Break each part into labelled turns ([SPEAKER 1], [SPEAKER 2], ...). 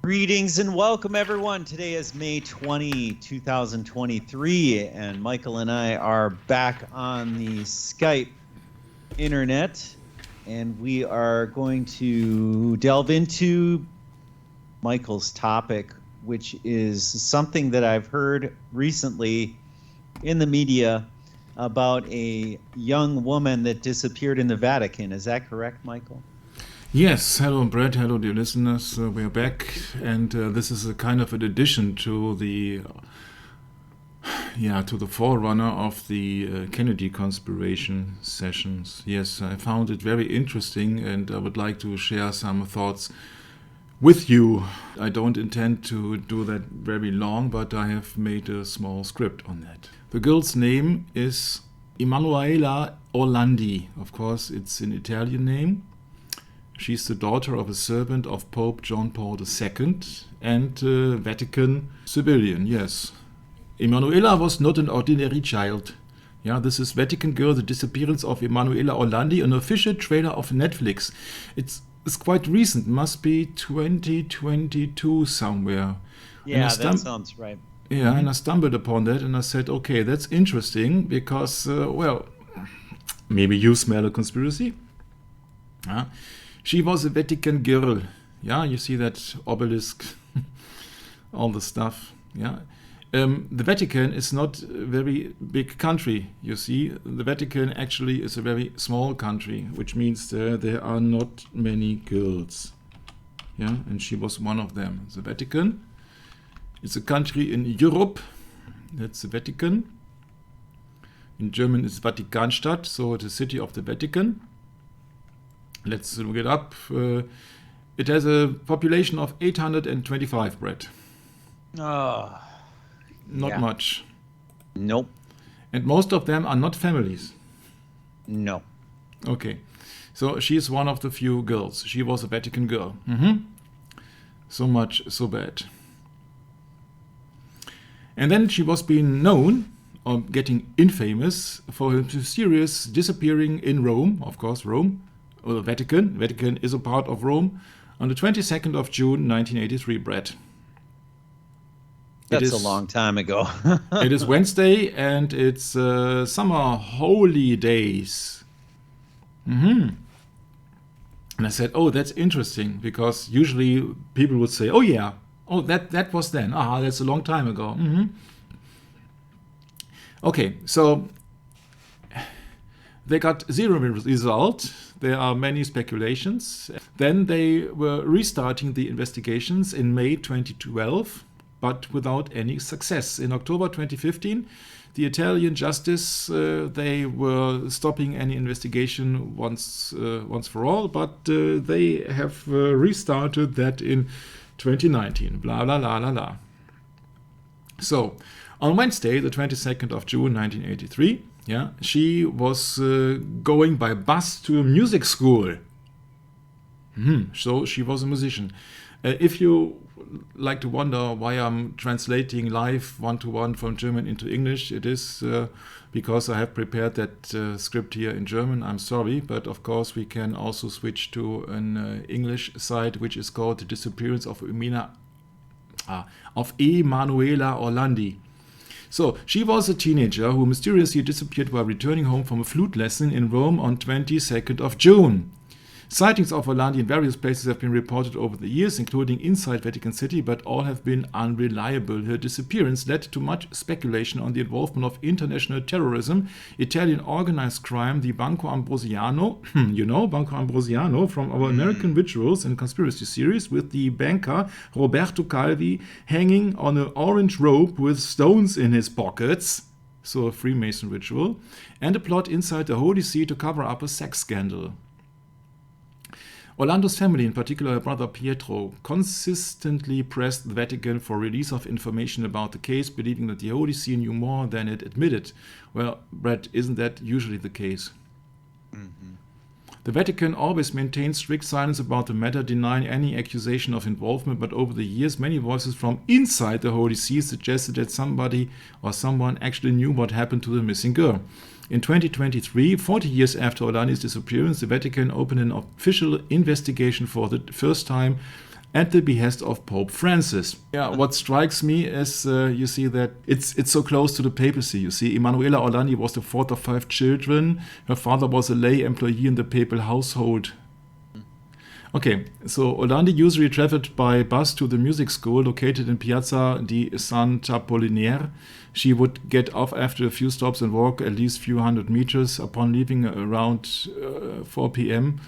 [SPEAKER 1] Greetings and welcome, everyone. Today is May 20, 2023, and Michael and I are back on the Skype internet, and we are going to delve into Michael's topic, which is something that I've heard recently in the media about a young woman that disappeared in the Vatican. Is that correct, Michael?
[SPEAKER 2] Yes, hello Brett, hello dear listeners, we're back, and this is a kind of an addition to the forerunner of the Kennedy conspiration sessions. Yes, I found it very interesting, and I would like to share some thoughts with you. I don't intend to do that very long, but I have made a small script on that. The girl's name is Emanuela A. Of course, it's an Italian name. She's the daughter of a servant of Pope John Paul II and a Vatican civilian, yes. Emanuela was not an ordinary child. Yeah, this is Vatican Girl, The Disappearance of Emanuela A, an official trailer of Netflix. It's quite recent, must be 2022 somewhere.
[SPEAKER 1] Yeah, that sounds right.
[SPEAKER 2] Yeah, and I stumbled upon that and I said, okay, that's interesting because, maybe you smell a conspiracy. She was a Vatican girl. Yeah, you see that obelisk, all the stuff. Yeah, the Vatican is not a very big country. You see, the Vatican actually is a very small country, which means there are not many girls. Yeah, and she was one of them. The Vatican is a country in Europe. That's the Vatican. In German, it's Vatikanstadt, so the city of the Vatican. Let's look it up. It has a population of 825, Brett.
[SPEAKER 1] Oh,
[SPEAKER 2] not much.
[SPEAKER 1] Nope.
[SPEAKER 2] And most of them are not families.
[SPEAKER 1] No.
[SPEAKER 2] Okay. So she's one of the few girls. She was a Vatican girl. So much, so bad. And then she was being known, or getting infamous, for her mysterious disappearing in Rome, of course, Rome. Or the Vatican. Vatican is a part of Rome. On the 22nd of June, 1983, Brett.
[SPEAKER 1] That's a long time ago.
[SPEAKER 2] It is Wednesday, and it's summer holy days. And I said, oh, that's interesting, because usually people would say, oh yeah, oh that was then. That's a long time ago. Okay, so they got zero result. There are many speculations. Then they were restarting the investigations in May 2012, but without any success. In October 2015, the Italian justice, they were stopping any investigation once for all, but they have restarted that in 2019. Blah, blah, blah, blah, blah. So, on Wednesday, the 22nd of June, 1983, yeah, she was going by bus to a music school. So she was a musician. If you like to wonder why I'm translating live one-to-one from German into English, it is because I have prepared that script here in German. I'm sorry, but of course we can also switch to an English site, which is called The Disappearance of Emanuela A. So, she was a teenager who mysteriously disappeared while returning home from a flute lesson in Rome on 22nd of June. Sightings of Orlandi in various places have been reported over the years, including inside Vatican City, but all have been unreliable. Her disappearance led to much speculation on the involvement of international terrorism, Italian organized crime, the Banco Ambrosiano, Banco Ambrosiano from our American Rituals and Conspiracy series, with the banker Roberto Calvi hanging on an orange rope with stones in his pockets, so a Freemason ritual, and a plot inside the Holy See to cover up a sex scandal. Orlando's family, in particular her brother Pietro, consistently pressed the Vatican for release of information about the case, believing that the Holy See knew more than it admitted. Well, Brett, isn't that usually the case? The Vatican always maintained strict silence about the matter, denying any accusation of involvement, but over the years, many voices from inside the Holy See suggested that somebody or someone actually knew what happened to the missing girl. In 2023, 40 years after Orlandi's disappearance, the Vatican opened an official investigation for the first time at the behest of Pope Francis. Yeah, what strikes me is you see that it's so close to the papacy. You see, Emanuela Orlandi was the fourth of 5 children. Her father was a lay employee in the papal household. Okay, so Orlandi usually traveled by bus to the music school located in Piazza di Sant'Apollinare. She would get off after a few stops and walk at least few hundred meters. Upon leaving around 4 p.m.,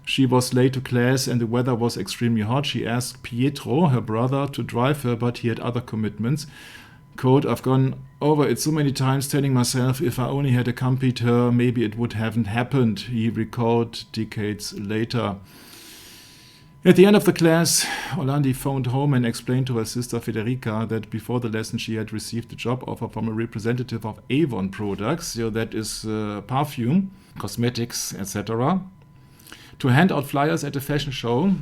[SPEAKER 2] she was late to class and the weather was extremely hot. She asked Pietro, her brother, to drive her, but he had other commitments. Quote, I've gone over it so many times telling myself if I only had accompanied her, maybe it would haven't happened, he recalled decades later. At the end of the class, Orlandi phoned home and explained to her sister Federica that before the lesson she had received a job offer from a representative of Avon products, that is perfume, cosmetics, etc., to hand out flyers at a fashion show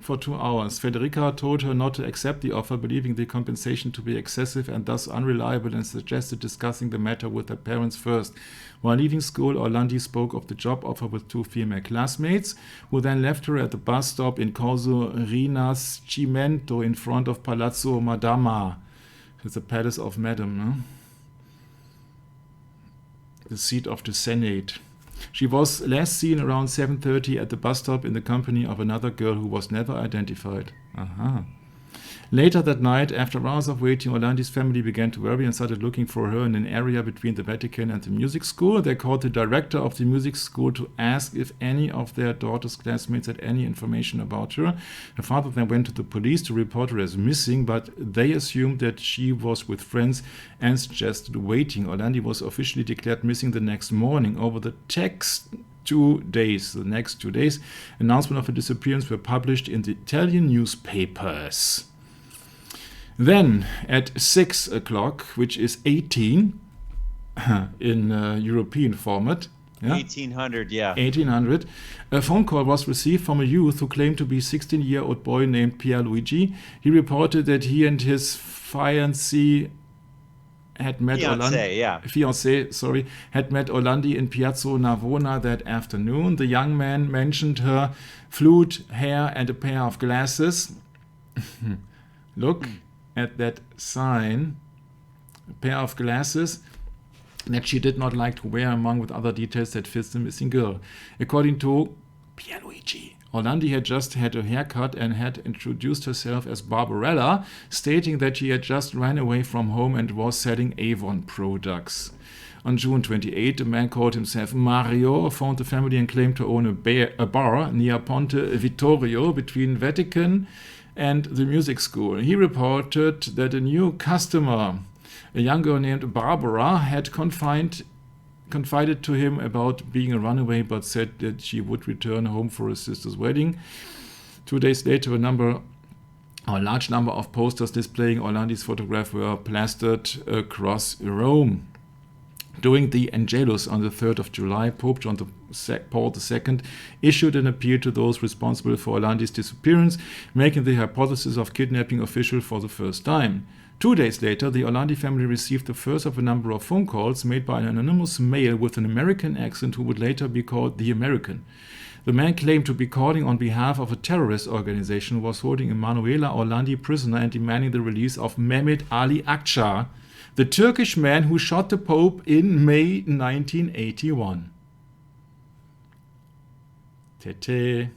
[SPEAKER 2] for 2 hours. Federica told her not to accept the offer, believing the compensation to be excessive and thus unreliable, and suggested discussing the matter with her parents first. While leaving school, Orlandi spoke of the job offer with 2 female classmates, who then left her at the bus stop in Corso Rinascimento in front of Palazzo Madama. It's the Palace of Madame, no? The seat of the Senate. She was last seen around 7:30 at the bus stop in the company of another girl who was never identified. Aha. Later that night, after hours of waiting, Orlandi's family began to worry and started looking for her in an area between the Vatican and the music school. They called the director of the music school to ask if any of their daughter's classmates had any information about her. Her father then went to the police to report her as missing, but they assumed that she was with friends and suggested waiting. Orlandi was officially declared missing the next morning. Over the next 2 days, announcements of her disappearance were published in the Italian newspapers. Then, at 6 o'clock, which is 18 in European format,
[SPEAKER 1] 1800, yeah.
[SPEAKER 2] 1800, a phone call was received from a youth who claimed to be a 16-year-old boy named Pierluigi. He reported that he and his fiancée had met Orlandi in Piazza Navona that afternoon. The young man mentioned her flute, hair, and a pair of glasses. Look at that sign, a pair of glasses that she did not like to wear, among with other details that fits the missing girl. According to Pierluigi, Orlandi had just had a haircut and had introduced herself as Barbarella, stating that she had just ran away from home and was selling Avon products. On June 28, a man called himself Mario phoned the family and claimed to own a bar near Ponte Vittorio between Vatican and the music school. He reported that a new customer, a young girl named Barbara, had confided to him about being a runaway, but said that she would return home for her sister's wedding. 2 days later, a large number of posters displaying Orlandi's photograph were plastered across Rome. During the Angelus on the 3rd of July, Pope John Paul II issued an appeal to those responsible for Orlandi's disappearance, making the hypothesis of kidnapping official for the first time. 2 days later, the Orlandi family received the first of a number of phone calls made by an anonymous male with an American accent who would later be called the American. The man claimed to be calling on behalf of a terrorist organization who was holding Emanuela Orlandi prisoner and demanding the release of Mehmet Ali Akçar, the Turkish man who shot the Pope in May 1981. Tete.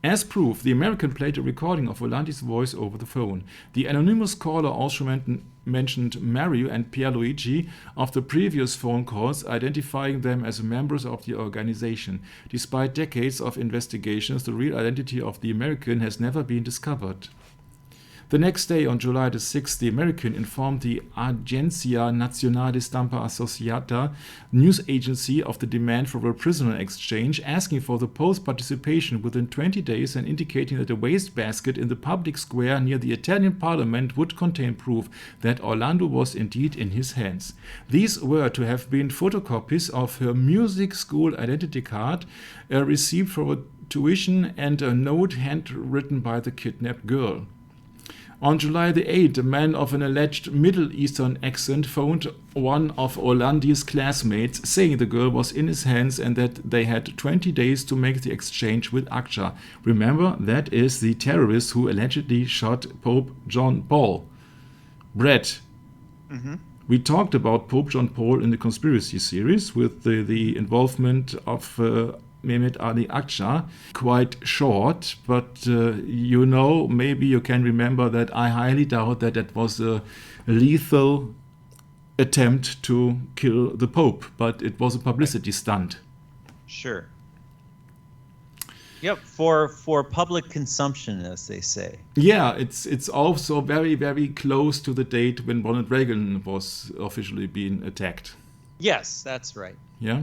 [SPEAKER 2] As proof, the American played a recording of Orlandi's voice over the phone. The anonymous caller also mentioned Mario and Pierluigi of the previous phone calls, identifying them as members of the organization. Despite decades of investigations, the real identity of the American has never been discovered. The next day, on July the 6th, the American informed the Agencia Nacional de Stampa Associata news agency of the demand for a prisoner exchange, asking for the Pope's participation within 20 days and indicating that a wastebasket in the public square near the Italian parliament would contain proof that Orlando was indeed in his hands. These were to have been photocopies of her music school identity card, a receipt for tuition, and a note handwritten by the kidnapped girl. On July the 8th, a man of an alleged Middle Eastern accent phoned one of Orlandi's classmates, saying the girl was in his hands and that they had 20 days to make the exchange with Aksha. Remember, that is the terrorist who allegedly shot Pope John Paul. Brett, we talked about Pope John Paul in the conspiracy series with the involvement of Mehmet Ali Aksha, quite short, but maybe you can remember that I highly doubt that it was a lethal attempt to kill the Pope, but it was a publicity stunt.
[SPEAKER 1] Sure. Yep, for public consumption, as they say.
[SPEAKER 2] Yeah, it's also very, very close to the date when Ronald Reagan was officially being attacked.
[SPEAKER 1] Yes, that's right.
[SPEAKER 2] Yeah.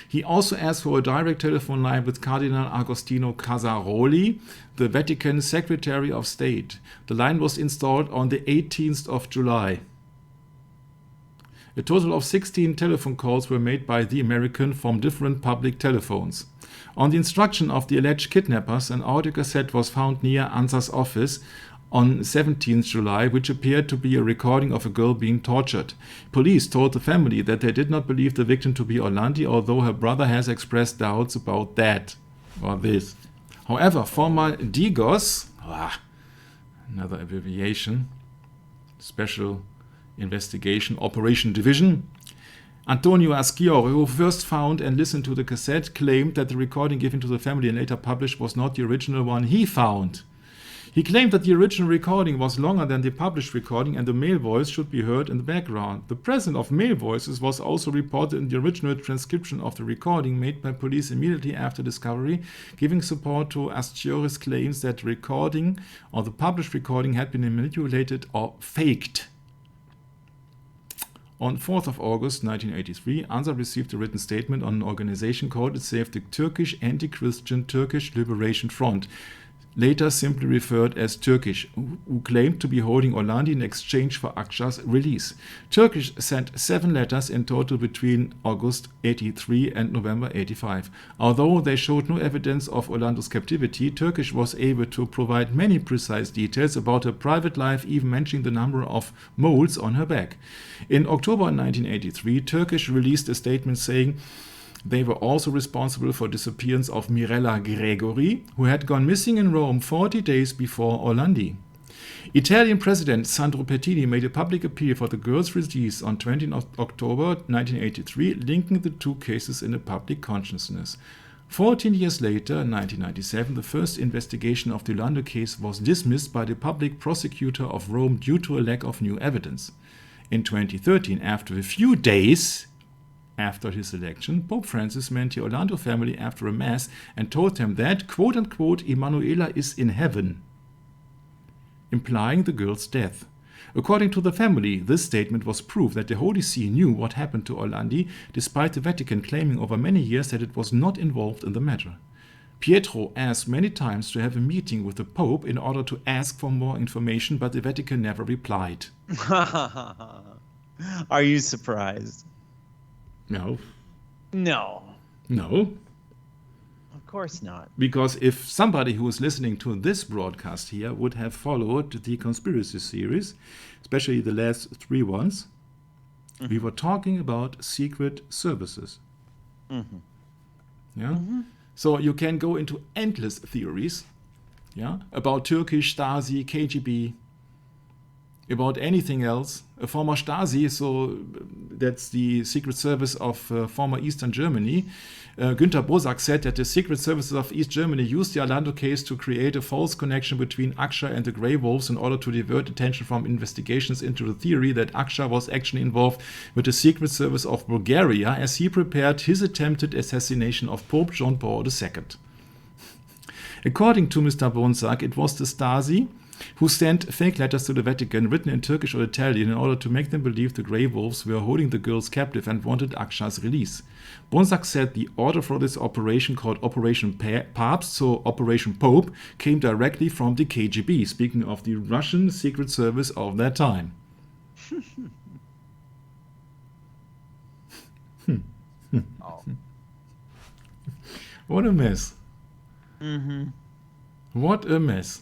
[SPEAKER 2] He also asked for a direct telephone line with Cardinal Agostino Casaroli, the Vatican Secretary of State. The line was installed on the 18th of July. A total of 16 telephone calls were made by the American from different public telephones. On the instruction of the alleged kidnappers, an audio cassette was found near Ansa's office on 17th July, which appeared to be a recording of a girl being tortured. Police told the family that they did not believe the victim to be Orlandi, although her brother has expressed doubts about that or this. However, former DIGOS, another abbreviation, Special Investigation Operation Division, Antonio Aschiore, who first found and listened to the cassette, claimed that the recording given to the family and later published was not the original one he found. He claimed that the original recording was longer than the published recording and the male voice should be heard in the background. The presence of male voices was also reported in the original transcription of the recording made by police immediately after discovery, giving support to Aschiore's claims that the recording or the published recording had been manipulated or faked. On 4th of August 1983, ANSA received a written statement on an organization called itself the Turkish Anti-Christian Turkish Liberation Front, later simply referred as Turkish, who claimed to be holding Orlandi in exchange for Aksha's release. Turkish sent 7 letters in total between August 83 and November 85. Although they showed no evidence of Orlando's captivity, Turkish was able to provide many precise details about her private life, even mentioning the number of moles on her back. In October 1983, Turkish released a statement saying they were also responsible for the disappearance of Mirella Gregori, who had gone missing in Rome 40 days before Orlandi. Italian President Sandro Pertini made a public appeal for the girl's release on 20 October 1983, linking the two cases in the public consciousness. 14 years later, in 1997, the first investigation of the Orlando case was dismissed by the public prosecutor of Rome due to a lack of new evidence. In 2013, after a few days after his election, Pope Francis met the Orlando family after a mass and told them that, quote-unquote, Emanuela is in heaven, implying the girl's death. According to the family, this statement was proof that the Holy See knew what happened to Orlandi, despite the Vatican claiming over many years that it was not involved in the matter. Pietro asked many times to have a meeting with the Pope in order to ask for more information, but the Vatican never replied.
[SPEAKER 1] Are you surprised?
[SPEAKER 2] No.
[SPEAKER 1] No.
[SPEAKER 2] No.
[SPEAKER 1] Of course not.
[SPEAKER 2] Because if somebody who is listening to this broadcast here would have followed the conspiracy series, especially the last 3 ones, we were talking about secret services. Yeah. So you can go into endless theories, yeah, about Turkish, Stasi, KGB, about anything else. A former Stasi, so that's the secret service of former Eastern Germany. Günter Bosak said that the secret services of East Germany used the Orlando case to create a false connection between Aksha and the Grey Wolves in order to divert attention from investigations into the theory that Aksha was actually involved with the secret service of Bulgaria as he prepared his attempted assassination of Pope John Paul II. According to Mr. Bosak, it was the Stasi who sent fake letters to the Vatican written in Turkish or Italian in order to make them believe the Grey Wolves were holding the girls captive and wanted Aksha's release. Bonsak said the order for this operation, called Operation Papst, so Operation Pope, came directly from the KGB, speaking of the Russian secret service of that time.
[SPEAKER 1] Oh.
[SPEAKER 2] What a mess.
[SPEAKER 1] Mm-hmm.
[SPEAKER 2] What a mess.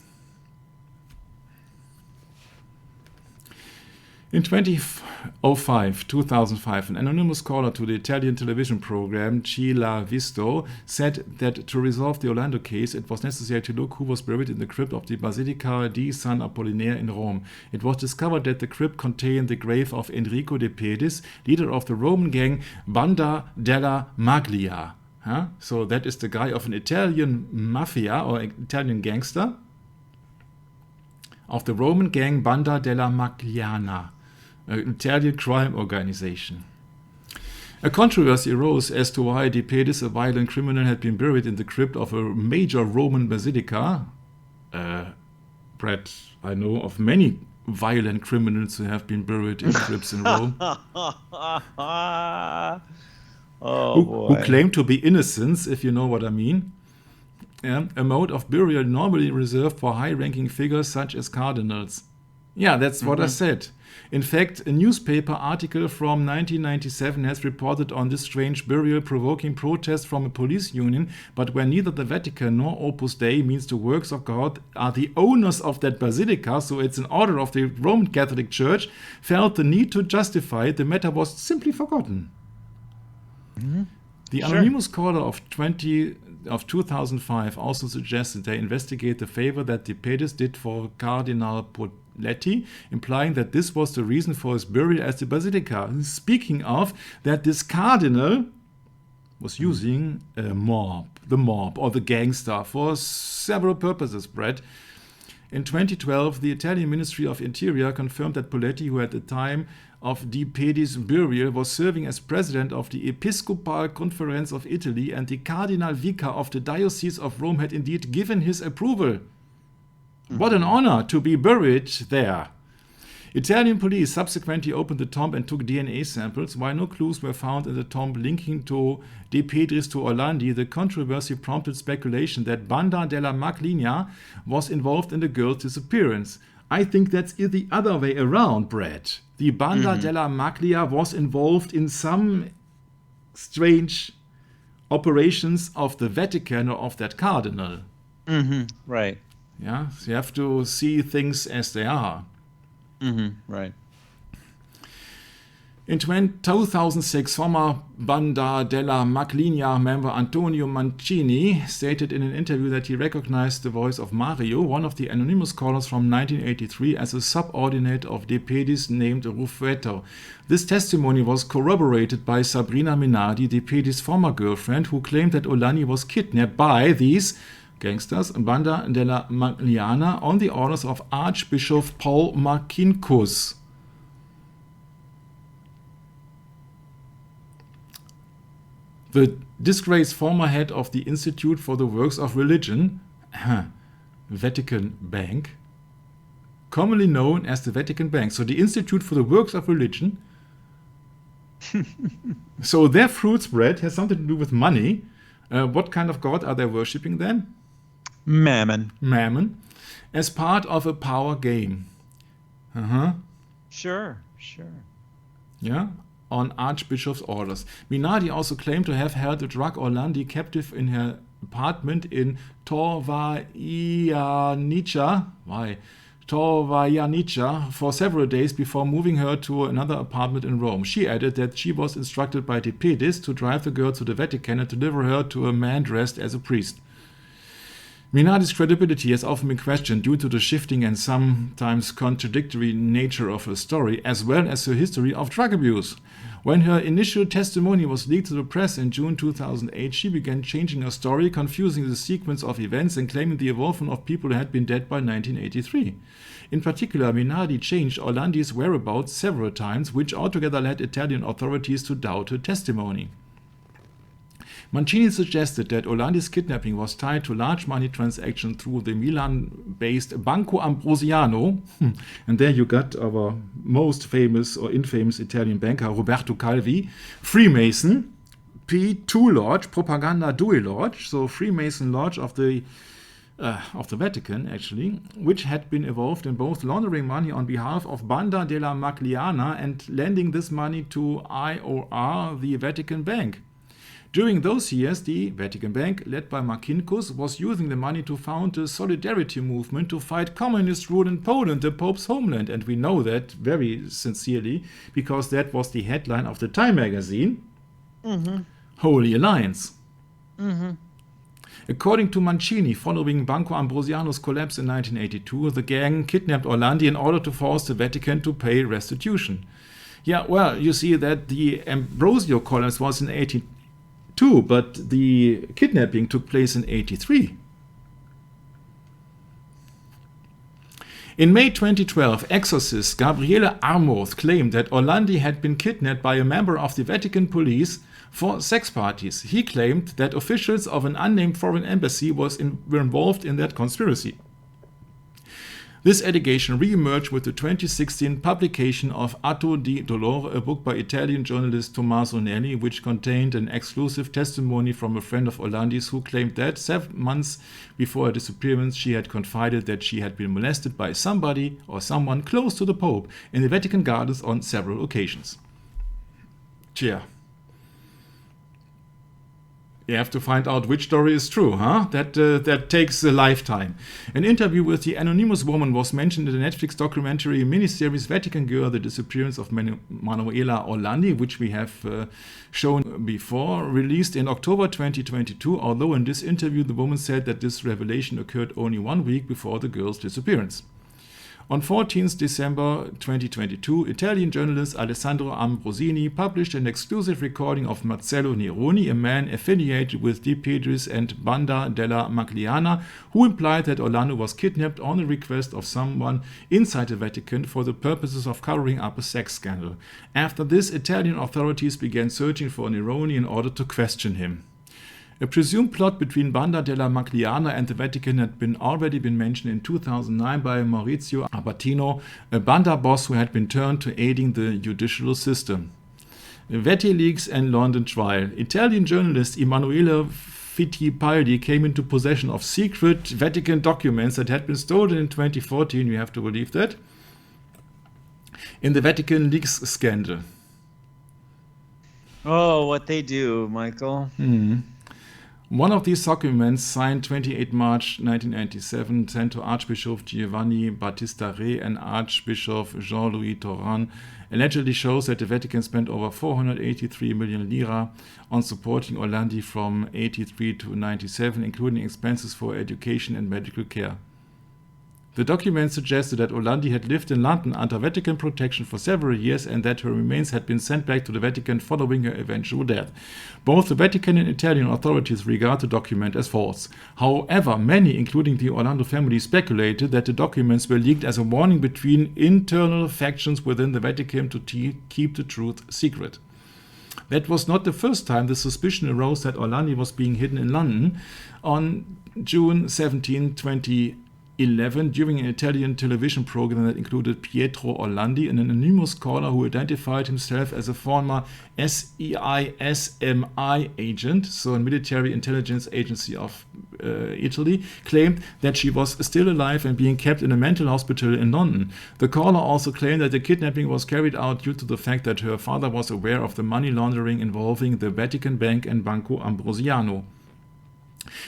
[SPEAKER 2] In 2005, an anonymous caller to the Italian television program Ci l'ha visto said that to resolve the Orlando case, it was necessary to look who was buried in the crypt of the Basilica di San Apollinare in Rome. It was discovered that the crypt contained the grave of Enrico de Pedis, leader of the Roman gang Banda della Maglia. So that is the guy of an Italian mafia or Italian gangster of the Roman gang Banda della Magliana, an Italian crime organization. A controversy arose as to why De Pedis, a violent criminal, had been buried in the crypt of a major Roman basilica. Brett, I know of many violent criminals who have been buried in crypts in Rome. Who claim to be innocents, if you know what I mean. A mode of burial normally reserved for high-ranking figures such as cardinals. Yeah, that's what I said. In fact, a newspaper article from 1997 has reported on this strange burial, provoking protest from a police union, but where neither the Vatican nor Opus Dei, means the works of God, are the owners of that basilica, so it's an order of the Roman Catholic Church, felt the need to justify it, the matter was simply forgotten. The anonymous caller of 2005 also suggested they investigate the favor that De Pedis did for Cardinal Poletti, implying that this was the reason for his burial as the basilica. Speaking of, that this cardinal was using the mob or the gangster for several purposes, Brett. In 2012, the Italian Ministry of Interior confirmed that Poletti, who at the time of De Pedis' burial was serving as president of the Episcopal Conference of Italy and the Cardinal Vicar of the Diocese of Rome, had indeed given his approval. What an honor to be buried there. Italian police subsequently opened the tomb and took DNA samples. While no clues were found in the tomb linking to De Pedis to Orlandi, the controversy prompted speculation that Banda della Magliana was involved in the girl's disappearance. I think that's the other way around, Brad. The Banda della Maglia was involved in some strange operations of the Vatican or of that cardinal.
[SPEAKER 1] Right.
[SPEAKER 2] Yeah, so you have to see things as they are.
[SPEAKER 1] Right.
[SPEAKER 2] In 2006, former Banda della Magliana member Antonio Mancini stated in an interview that he recognized the voice of Mario, one of the anonymous callers from 1983, as a subordinate of De Pedis named Ruffetto. This testimony was corroborated by Sabrina Minardi, De Pedis' former girlfriend, who claimed that Orlandi was kidnapped by these gangsters, Banda della Magliana, on the orders of Archbishop Paul Marcinkus. The disgraced former head of the Institute for the Works of Religion, Vatican Bank, commonly known as the Vatican Bank. So the Institute for the Works of Religion. So their fruit spread has something to do with money. What kind of god are they worshipping then?
[SPEAKER 1] Mammon.
[SPEAKER 2] Mammon. As part of a power game.
[SPEAKER 1] Sure.
[SPEAKER 2] Yeah. On Archbishop's orders. Minardi also claimed to have held a drug Orlandi captive in her apartment in Torvaianica for several days before moving her to another apartment in Rome. She added that she was instructed by De Pedis to drive the girl to the Vatican and deliver her to a man dressed as a priest. Minardi's credibility has often been questioned due to the shifting and sometimes contradictory nature of her story, as well as her history of drug abuse. When her initial testimony was leaked to the press in June 2008, she began changing her story, confusing the sequence of events and claiming the involvement of people who had been dead by 1983. In particular, Minardi changed Orlandi's whereabouts several times, which altogether led Italian authorities to doubt her testimony. Mancini suggested that Orlandi's kidnapping was tied to large money transactions through the Milan-based Banco Ambrosiano. And there you got our most famous or infamous Italian banker, Roberto Calvi, Freemason, P2 Lodge, Propaganda Due Lodge, so Freemason Lodge of the Vatican, actually, which had been involved in both laundering money on behalf of Banda della Magliana and lending this money to IOR, the Vatican Bank. During those years, the Vatican Bank, led by Marcinkus, was using the money to found a solidarity movement to fight communist rule in Poland, the Pope's homeland. And we know that very sincerely because that was the headline of the Time magazine, Holy Alliance. According to Mancini, following Banco Ambrosiano's collapse in 1982, the gang kidnapped Orlandi in order to force the Vatican to pay restitution. Yeah, well, you see that the Ambrosio collapse was in 82, but the kidnapping took place in 83. In May 2012, exorcist Gabriele Armoth claimed that Orlandi had been kidnapped by a member of the Vatican police for sex parties. He claimed that officials of an unnamed foreign embassy were involved in that conspiracy. This allegation re-emerged with the 2016 publication of Atto di Dolore, a book by Italian journalist Tommaso Nelli, which contained an exclusive testimony from a friend of Orlandi's who claimed that 7 months before her disappearance she had confided that she had been molested by somebody or someone close to the Pope in the Vatican gardens on several occasions. Tja. You have to find out which story is true, huh? That takes a lifetime. An interview with the anonymous woman was mentioned in the Netflix documentary miniseries Vatican Girl, The Disappearance of Emanuela Orlandi, which we have shown before, released in October 2022, although in this interview the woman said that this revelation occurred only 1 week before the girl's disappearance. On 14th December 2022, Italian journalist Alessandro Ambrosini published an exclusive recording of Marcello Neroni, a man affiliated with De Pedris and Banda della Magliana, who implied that Orlando was kidnapped on the request of someone inside the Vatican for the purposes of covering up a sex scandal. After this, Italian authorities began searching for Neroni in order to question him. A presumed plot between Banda della Magliana and the Vatican had already been mentioned in 2009 by Maurizio Abatino, a Banda boss who had been turned to aiding the judicial system. WikiLeaks and London trial. Italian journalist Emanuela Fittipaldi came into possession of secret Vatican documents that had been stolen in 2014, you have to believe that, in the Vatican leaks scandal.
[SPEAKER 1] Oh, what they do, Michael.
[SPEAKER 2] One of these documents, signed 28 March 1997, sent to Archbishop Giovanni Battista Re and Archbishop Jean-Louis Tauran, allegedly shows that the Vatican spent over 483 million lira on supporting Orlandi from 83 to 97, including expenses for education and medical care. The document suggested that Orlandi had lived in London under Vatican protection for several years and that her remains had been sent back to the Vatican following her eventual death. Both the Vatican and Italian authorities regard the document as false. However, many, including the Orlando family, speculated that the documents were leaked as a warning between internal factions within the Vatican to keep the truth secret. That was not the first time the suspicion arose that Orlandi was being hidden in London. On June 17, 2011, during an Italian television program that included Pietro Orlandi, an anonymous caller who identified himself as a former SEISMI agent, so a military intelligence agency of Italy, claimed that she was still alive and being kept in a mental hospital in London. The caller also claimed that the kidnapping was carried out due to the fact that her father was aware of the money laundering involving the Vatican Bank and Banco Ambrosiano.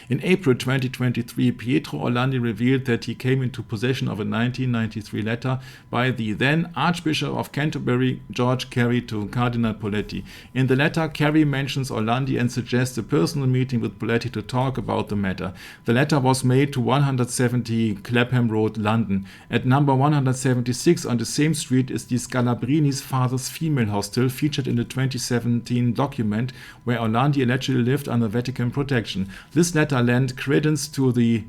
[SPEAKER 2] In April 2023, Pietro Orlandi revealed that he came into possession of a 1993 letter by the then Archbishop of Canterbury, George Carey, to Cardinal Poletti. In the letter, Carey mentions Orlandi and suggests a personal meeting with Poletti to talk about the matter. The letter was made to 170 Clapham Road, London. At number 176 on the same street is the Scalabrini's father's female hostel, featured in the 2017 document where Orlandi allegedly lived under Vatican protection. This letter lent credence to the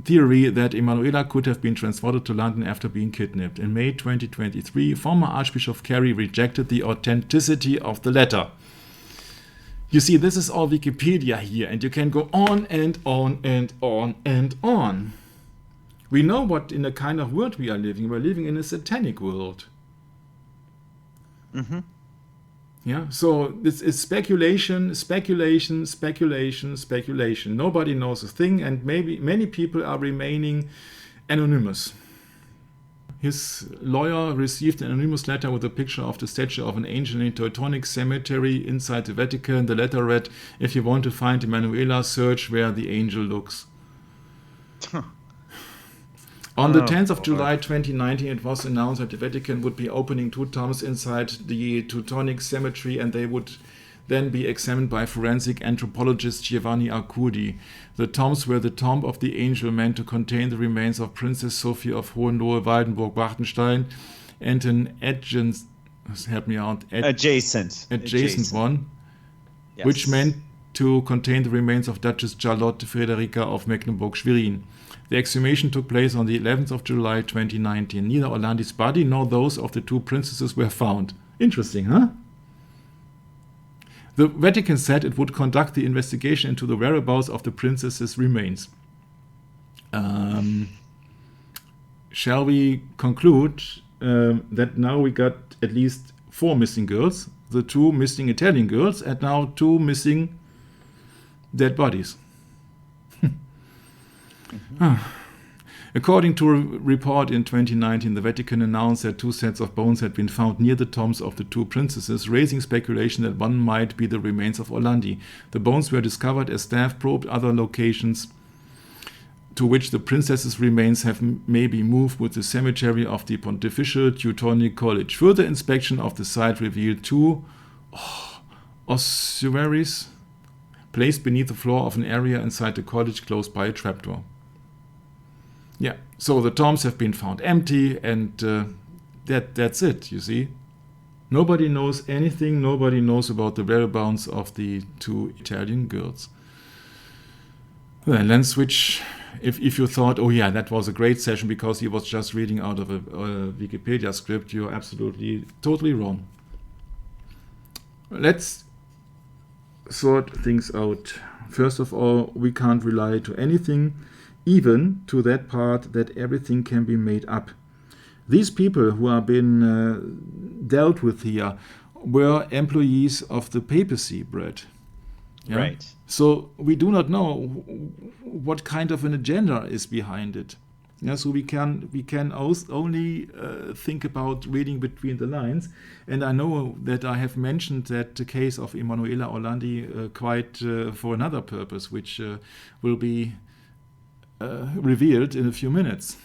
[SPEAKER 2] theory that Emanuela could have been transported to London after being kidnapped. In May 2023, former Archbishop Carey rejected the authenticity of the letter. You see, this is all Wikipedia here, and you can go on and on and on and on. We know what in a kind of world we are living. We're living in a satanic world. Yeah, so this is speculation. Nobody knows a thing, and maybe many people are remaining anonymous. his lawyer received an anonymous letter with a picture of the statue of an angel in a Teutonic cemetery inside the Vatican. The letter read, "If you want to find Emanuela, search where the angel looks." On the 10th of July 2019, it was announced that the Vatican would be opening 2 tombs inside the Teutonic cemetery, and they would then be examined by forensic anthropologist Giovanni Arcudi. The tombs were the tomb of the angel meant to contain the remains of Princess Sophie of Hohenlohe-Waldenburg-Bartenstein and an adjacent one,
[SPEAKER 1] yes,
[SPEAKER 2] which meant to contain the remains of Duchess Charlotte Frederica of Mecklenburg-Schwerin. The exhumation took place on the 11th of July 2019. Neither Orlandi's body nor those of the 2 princesses were found. Interesting, huh? The Vatican said it would conduct the investigation into the whereabouts of the princesses' remains. Shall we conclude that now we got at least 4 missing girls, the 2 missing Italian girls, and now 2 missing dead bodies? According to a report in 2019, the Vatican announced that 2 sets of bones had been found near the tombs of the 2 princesses, raising speculation that one might be the remains of Orlandi. The bones were discovered as staff probed other locations to which the princesses' remains have maybe moved with the cemetery of the Pontifical Teutonic College. Further inspection of the site revealed 2 ossuaries placed beneath the floor of an area inside the college close by a trapdoor. Yeah, so the tombs have been found empty, and that's it, you see. Nobody knows anything, nobody knows about the whereabouts of the 2 Italian girls. Well, then switch, if you thought, oh yeah, that was a great session because he was just reading out of a Wikipedia script, you're absolutely, totally wrong. Let's sort things out. First of all, we can't rely to anything, even to that part that everything can be made up. These people who have been dealt with here were employees of the papacy, Brett. Yeah?
[SPEAKER 1] Right.
[SPEAKER 2] So we do not know what kind of an agenda is behind it. Yeah, so we can only think about reading between the lines. And I know that I have mentioned that the case of Emanuela Orlandi quite for another purpose, which will be revealed in a few minutes.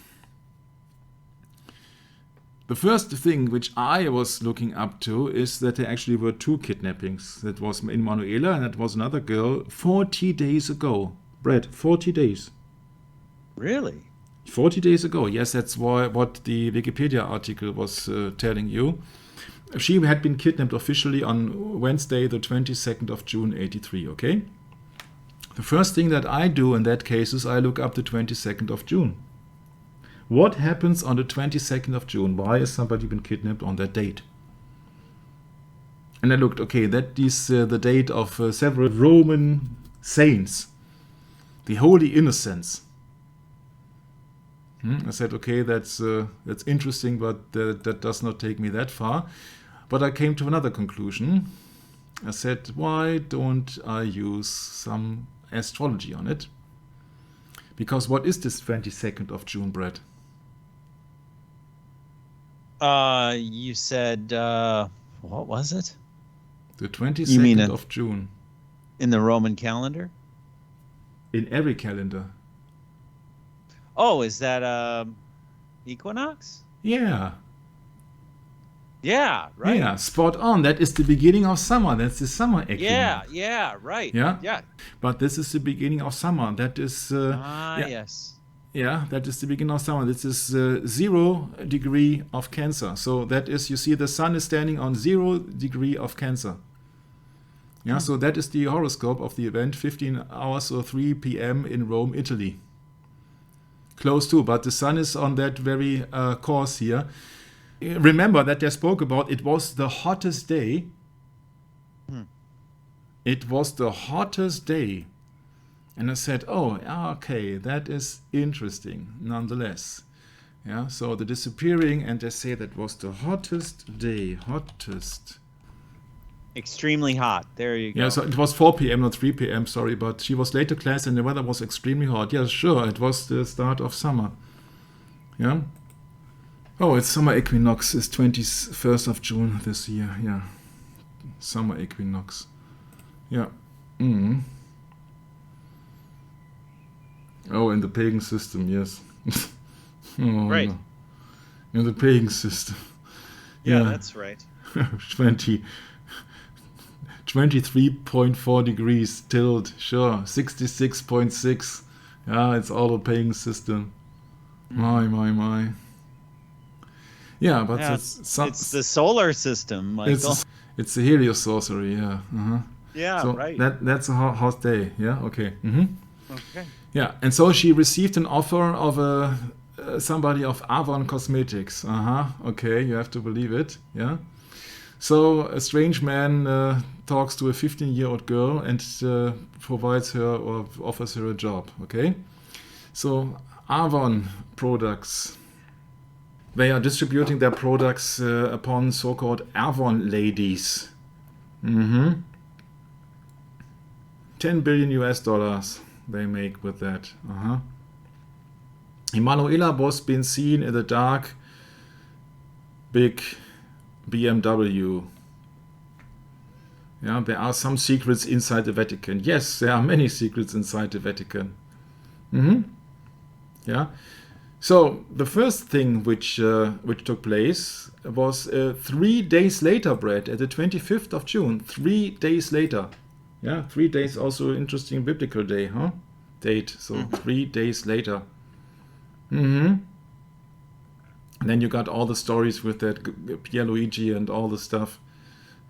[SPEAKER 2] The first thing which I was looking up to is that there actually were 2 kidnappings. That was Emanuela and that was another girl 40 days ago. Brett, 40 days.
[SPEAKER 1] Really?
[SPEAKER 2] 40 days ago. Yes, that's what the Wikipedia article was telling you. She had been kidnapped officially on Wednesday, the 22nd of June, 83, okay? The first thing that I do in that case is I look up the 22nd of June. What happens on the 22nd of June? Why has somebody been kidnapped on that date? And I looked, okay, that is the date of several Roman saints, the Holy Innocents. I said, okay, that's interesting, but that does not take me that far. But I came to another conclusion. I said, why don't I use some astrology on it? Because what is this 22nd of June, Brett?
[SPEAKER 1] You said, what was it?
[SPEAKER 2] The 22nd of June.
[SPEAKER 1] In the Roman calendar?
[SPEAKER 2] In every calendar.
[SPEAKER 1] Oh, is that equinox?
[SPEAKER 2] Yeah.
[SPEAKER 1] Yeah, right.
[SPEAKER 2] Yeah, spot on. That is the beginning of summer. That's the summer equinox.
[SPEAKER 1] Yeah, right.
[SPEAKER 2] Yeah. But this is the beginning of summer. That is
[SPEAKER 1] yes.
[SPEAKER 2] Yeah, that is the beginning of summer. This is 0 degree of Cancer. So that is, you see, the sun is standing on 0 degree of Cancer. Yeah, so that is the horoscope of the event, 15 hours or 3 p.m. in Rome, Italy. Close to, but the sun is on that very course here. Remember that they spoke about it was the hottest day. It was the hottest day. And I said, oh, okay, that is interesting, nonetheless. Yeah, so the disappearing, and they say that was the hottest day, hottest.
[SPEAKER 1] Extremely hot. There you go.
[SPEAKER 2] Yeah, so it was 4 p.m., not 3 p.m., sorry, but she was late to class and the weather was extremely hot. Yeah, sure, it was the start of summer. Yeah. Oh, it's summer equinox. It's 21st of June this year. Yeah, summer equinox. Yeah. Mm. Oh, in the pagan system, yes. Oh,
[SPEAKER 1] Right.
[SPEAKER 2] no. In the pagan system.
[SPEAKER 1] Yeah, that's right.
[SPEAKER 2] 23.4 degrees tilt, sure. 66.6. Yeah, it's all a paying system. My. Yeah, but
[SPEAKER 1] Yeah, it's the solar system, Michael.
[SPEAKER 2] it's a heliosorcery, yeah. Uh-huh.
[SPEAKER 1] Yeah,
[SPEAKER 2] So
[SPEAKER 1] right.
[SPEAKER 2] that's a hot day, yeah, okay. Mm-hmm.
[SPEAKER 1] Okay.
[SPEAKER 2] Yeah, and so she received an offer of somebody of Avon Cosmetics. Okay, you have to believe it, yeah. So a strange man talks to a 15-year-old girl and provides her or offers her a job, okay? So Avon products, they are distributing their products upon so-called Avon ladies. 10 billion US dollars they make with that. Emanuela was been seen in the dark big BMW. Yeah, there are some secrets inside the Vatican. Yes, there are many secrets inside the Vatican. Yeah. So the first thing which took place was 3 days later, Brett, at the 25th of June. 3 days later. Yeah, 3 days also interesting biblical day, huh? Date. So 3 days later. And then you got all the stories with that Pierluigi and all the stuff.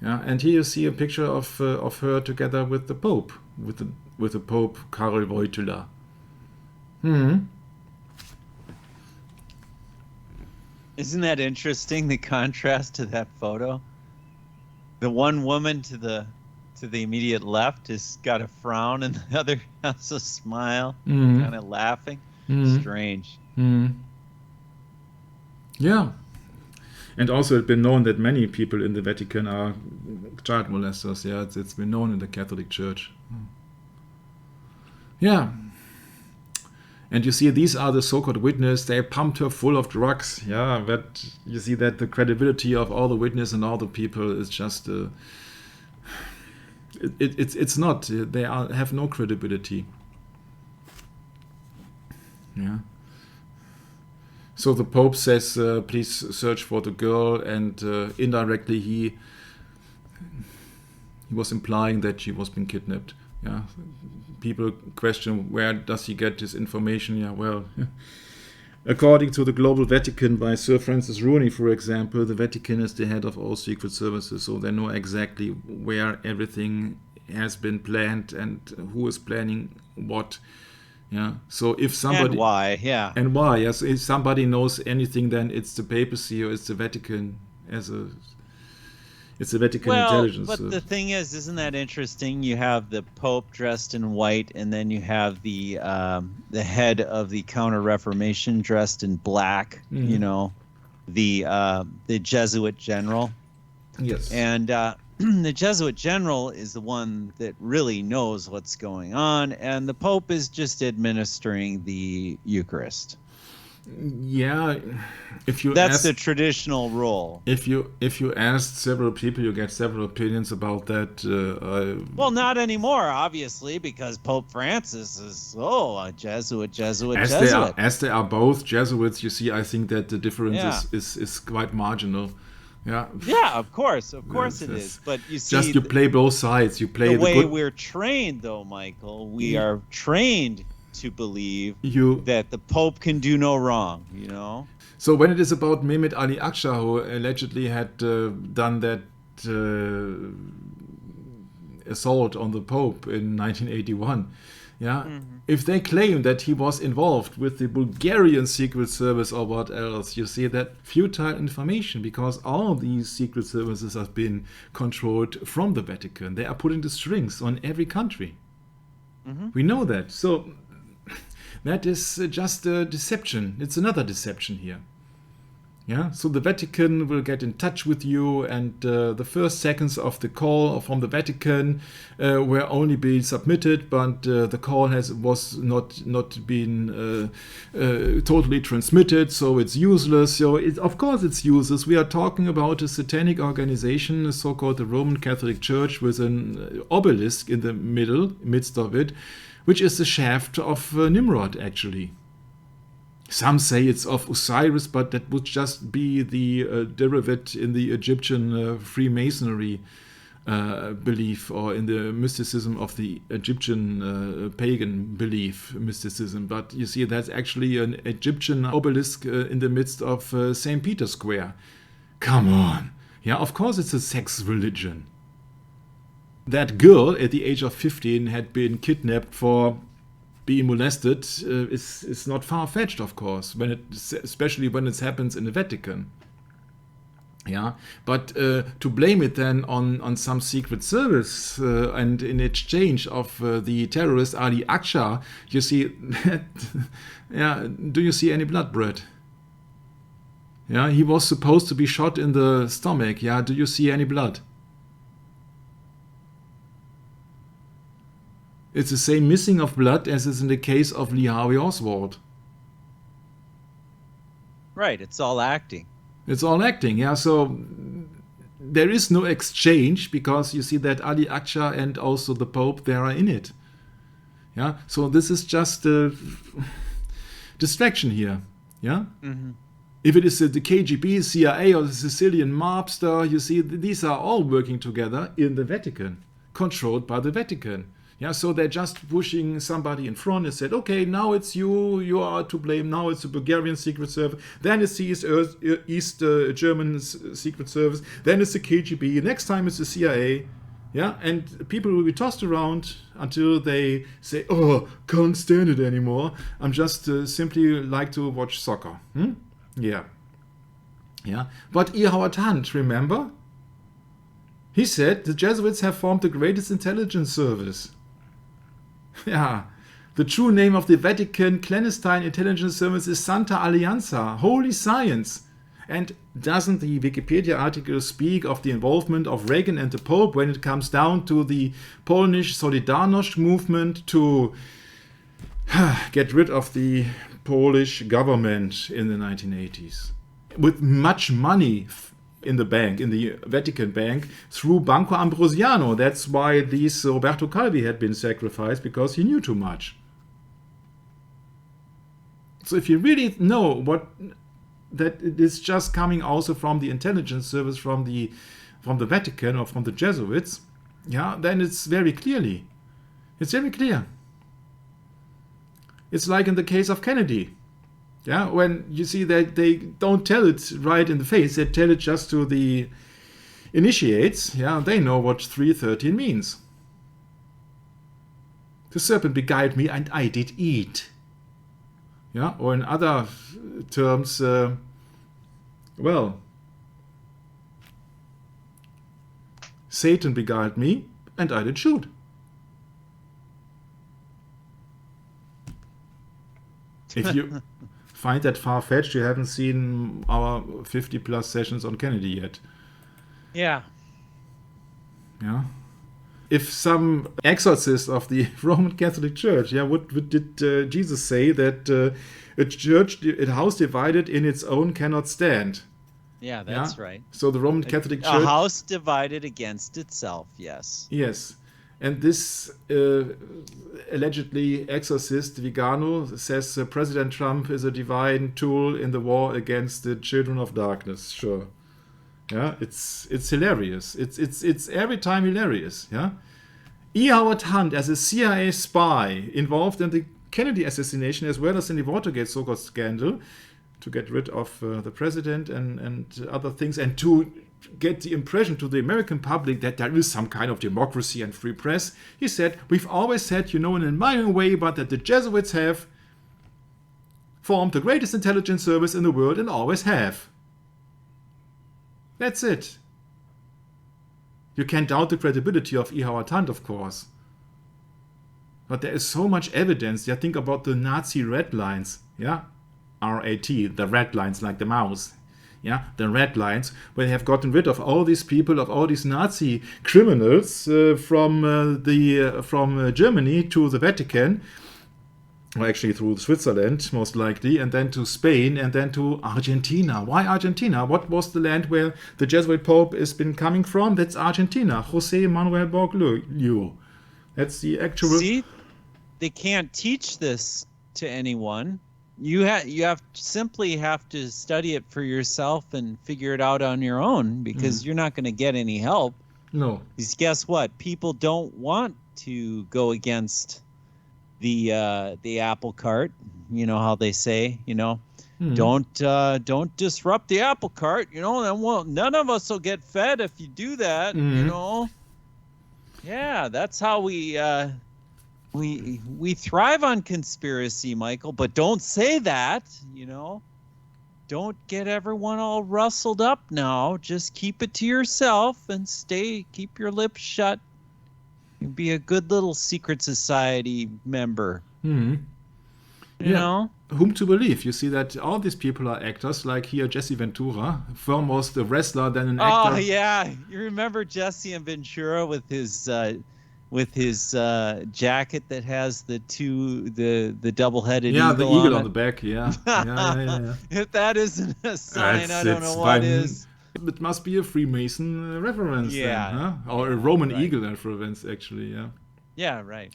[SPEAKER 2] Yeah, and here you see a picture of her together with the Pope, with the Pope Karol Wojtyla.
[SPEAKER 1] Isn't that interesting, the contrast to that photo? The one woman to the immediate left has got a frown and the other has a smile, kind of laughing. Strange.
[SPEAKER 2] Yeah. And also it's been known that many people in the Vatican are child molesters. Yeah, it's been known in the Catholic Church. Yeah. And you see, these are the so-called witnesses. They pumped her full of drugs. Yeah, but you see that the credibility of all the witnesses and all the people is just... it's not. They have no credibility. Yeah. So the Pope says, please search for the girl, and indirectly he was implying that she was being kidnapped. Yeah, people question, where does he get this information? Yeah, well, according to the Global Vatican by Sir Francis Rooney, for example, the Vatican is the head of all secret services, so they know exactly where everything has been planned and who is planning what. Yeah. So if somebody
[SPEAKER 1] And why? Yeah.
[SPEAKER 2] And why? Yes. If somebody knows anything, then it's the papacy or it's the Vatican it's the Vatican intelligence.
[SPEAKER 1] But the thing is, isn't that interesting? You have the Pope dressed in white, and then you have the head of the Counter-Reformation dressed in black. You know, the Jesuit general.
[SPEAKER 2] Yes.
[SPEAKER 1] And the Jesuit general is the one that really knows what's going on, and the Pope is just administering the Eucharist.
[SPEAKER 2] Yeah,
[SPEAKER 1] that's the traditional role.
[SPEAKER 2] If you ask several people, you get several opinions about that.
[SPEAKER 1] Well, not anymore, obviously, because Pope Francis is a Jesuit.
[SPEAKER 2] As they are both Jesuits, you see, I think that the difference is quite marginal. Yeah.
[SPEAKER 1] Yeah, of course it is. But you see,
[SPEAKER 2] just you play both sides. You play
[SPEAKER 1] the way we're trained, though, Michael. We are trained to believe that the Pope can do no wrong. You know.
[SPEAKER 2] So when it is about Mehmet Ali Akşa, who allegedly had done that assault on the Pope in 1981. Yeah, if they claim that he was involved with the Bulgarian secret service or what else, you see that futile information, because all these secret services have been controlled from the Vatican. They are putting the strings on every country. We know that. So that is just a deception. It's another deception here. Yeah, so the Vatican will get in touch with you, and the first seconds of the call from the Vatican were only being submitted, but the call was not been totally transmitted, so it's useless. So of course it's useless. We are talking about a satanic organization, so-called the Roman Catholic Church, with an obelisk in the midst of it, which is the shaft of Nimrod, actually. Some say it's of Osiris, but that would just be the derivative in the Egyptian Freemasonry belief, or in the mysticism of the Egyptian pagan belief mysticism. But you see, that's actually an Egyptian obelisk in the midst of St. Peter's Square. Come on. Yeah, of course it's a sex religion. That girl at the age of 15 had been kidnapped for being molested is not far-fetched, of course, especially when it happens in the Vatican. Yeah, but to blame it then on some secret service and in exchange of the terrorist Ali Aksha, you see, yeah, do you see any blood, Brett? Yeah, he was supposed to be shot in the stomach. Yeah, do you see any blood? It's the same missing of blood as is in the case of Lee Harvey Oswald.
[SPEAKER 1] Right, it's all acting.
[SPEAKER 2] It's all acting, yeah. So there is no exchange, because you see that Ali Aksha and also the Pope, they are in it. Yeah. So this is just a distraction here. Yeah. Mm-hmm. If it is the KGB, CIA, or the Sicilian mobster, you see, these are all working together in the Vatican, controlled by the Vatican. Yeah, so they're just pushing somebody in front and said, okay, now it's you are to blame, now it's the Bulgarian Secret Service, then it's the East German Secret Service, then it's the KGB, next time it's the CIA. Yeah, and people will be tossed around until they say, oh, can't stand it anymore. I'm just simply like to watch soccer. Yeah. Yeah, but E. Howard Hunt, remember? He said the Jesuits have formed the greatest intelligence service. Yeah, the true name of the Vatican clandestine intelligence service is Santa Alianza, Holy Science. And doesn't the Wikipedia article speak of the involvement of Reagan and the Pope when it comes down to the Polish Solidarność movement to get rid of the Polish government in the 1980s? With much money in the bank, in the Vatican bank, through Banco Ambrosiano. That's why these Roberto Calvi had been sacrificed, because he knew too much. So if you really know that it is just coming also from the intelligence service, from the Vatican or from the Jesuits, yeah, then it's very clearly. It's very clear. It's like in the case of Kennedy. Yeah, when you see that they don't tell it right in the face, they tell it just to the initiates. Yeah, they know what 313 means. The serpent beguiled me and I did eat. Yeah, or in other terms, Satan beguiled me and I did shoot. If you find that far-fetched, you haven't seen our 50-plus sessions on Kennedy yet.
[SPEAKER 1] Yeah.
[SPEAKER 2] Yeah. If some exorcist of the Roman Catholic Church, yeah, what did Jesus say? That a house divided in its own cannot stand.
[SPEAKER 1] Yeah, that's right.
[SPEAKER 2] So the Roman Catholic Church...
[SPEAKER 1] A house divided against itself, yes.
[SPEAKER 2] Yes. And this allegedly exorcist Vigano says President Trump is a divine tool in the war against the children of darkness. Sure. Yeah, it's hilarious. It's every time hilarious. Yeah. E. Howard Hunt, as a CIA spy involved in the Kennedy assassination as well as in the Watergate so-called scandal, to get rid of the president and other things, and to get the impression to the American public that there is some kind of democracy and free press. He said, we've always said, in an admiring way, but that the Jesuits have formed the greatest intelligence service in the world and always have. That's it. You can't doubt the credibility of E. Howard Hunt, of course. But there is so much evidence. Yeah, think about the Nazi red lines. Yeah, RAT, the red lines like the mouse. Yeah, the red lines, where they have gotten rid of all these people, of all these Nazi criminals from Germany to the Vatican, or actually through Switzerland, most likely, and then to Spain, and then to Argentina. Why Argentina? What was the land where the Jesuit Pope has been coming from? That's Argentina. Jose Manuel Bergoglio. That's the actual...
[SPEAKER 1] See, they can't teach this to anyone. You simply have to study it for yourself and figure it out on your own, because you're not going to get any help.
[SPEAKER 2] No.
[SPEAKER 1] Because guess what? People don't want to go against the apple cart. You know how they say, don't disrupt the apple cart. Then none of us will get fed if you do that. Yeah, that's how we thrive on conspiracy, Michael. But don't say that. Don't get everyone all rustled up now. Just keep it to yourself and keep your lips shut. Be a good little secret society member. You know?
[SPEAKER 2] Whom to believe? You see that all these people are actors, like here Jesse Ventura, foremost a wrestler, then an actor.
[SPEAKER 1] Oh yeah, you remember Jesse and Ventura with his jacket that has the double-headed eagle.
[SPEAKER 2] Yeah, the eagle
[SPEAKER 1] on
[SPEAKER 2] the back. Yeah. Yeah.
[SPEAKER 1] If that isn't a sign, I don't know what is.
[SPEAKER 2] It must be a Freemason reference, then, huh? Or a Roman eagle reference, actually. Yeah.
[SPEAKER 1] Yeah, right.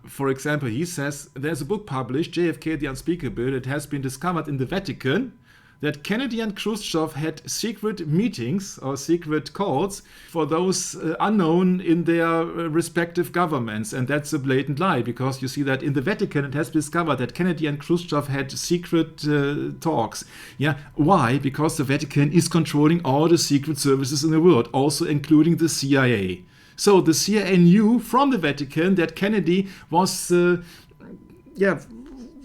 [SPEAKER 2] For example, he says there's a book published, JFK the Unspeakable, that has been discovered in the Vatican that Kennedy and Khrushchev had secret meetings or secret calls for those unknown in their respective governments. And that's a blatant lie, because you see that in the Vatican it has been discovered that Kennedy and Khrushchev had secret talks. Yeah, why? Because the Vatican is controlling all the secret services in the world, also including the CIA. So the CIA knew from the Vatican that Kennedy was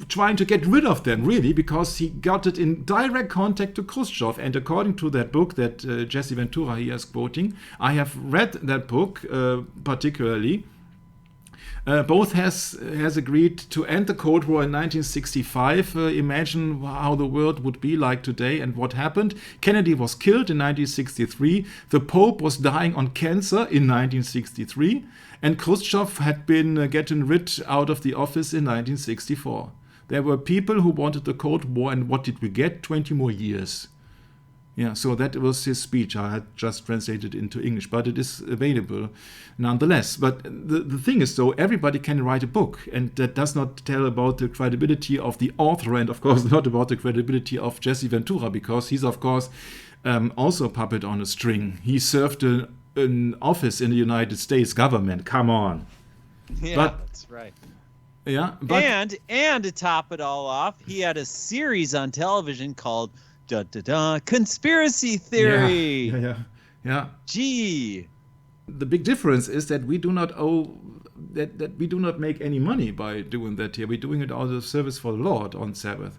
[SPEAKER 2] trying to get rid of them, really, because he got it in direct contact to Khrushchev. And according to that book that Jesse Ventura here is quoting, I have read that book particularly. Both has agreed to end the Cold War in 1965. Imagine how the world would be like today and what happened. Kennedy was killed in 1963. The Pope was dying on cancer in 1963. And Khrushchev had been getting rid out of the office in 1964. There were people who wanted the Cold War, and what did we get? 20 more years. Yeah, so that was his speech. I had just translated into English, but it is available nonetheless. But the thing is, though, everybody can write a book, and that does not tell about the credibility of the author, and of course not about the credibility of Jesse Ventura, because he's, of course, also a puppet on a string. He served an office in the United States government. Come on.
[SPEAKER 1] Yeah, that's right.
[SPEAKER 2] Yeah, but
[SPEAKER 1] and to top it all off, he had a series on television called Conspiracy Theory.
[SPEAKER 2] Yeah.
[SPEAKER 1] Gee.
[SPEAKER 2] The big difference is that we do not that we do not make any money by doing that here. We're doing it out of service for the Lord on Sabbath.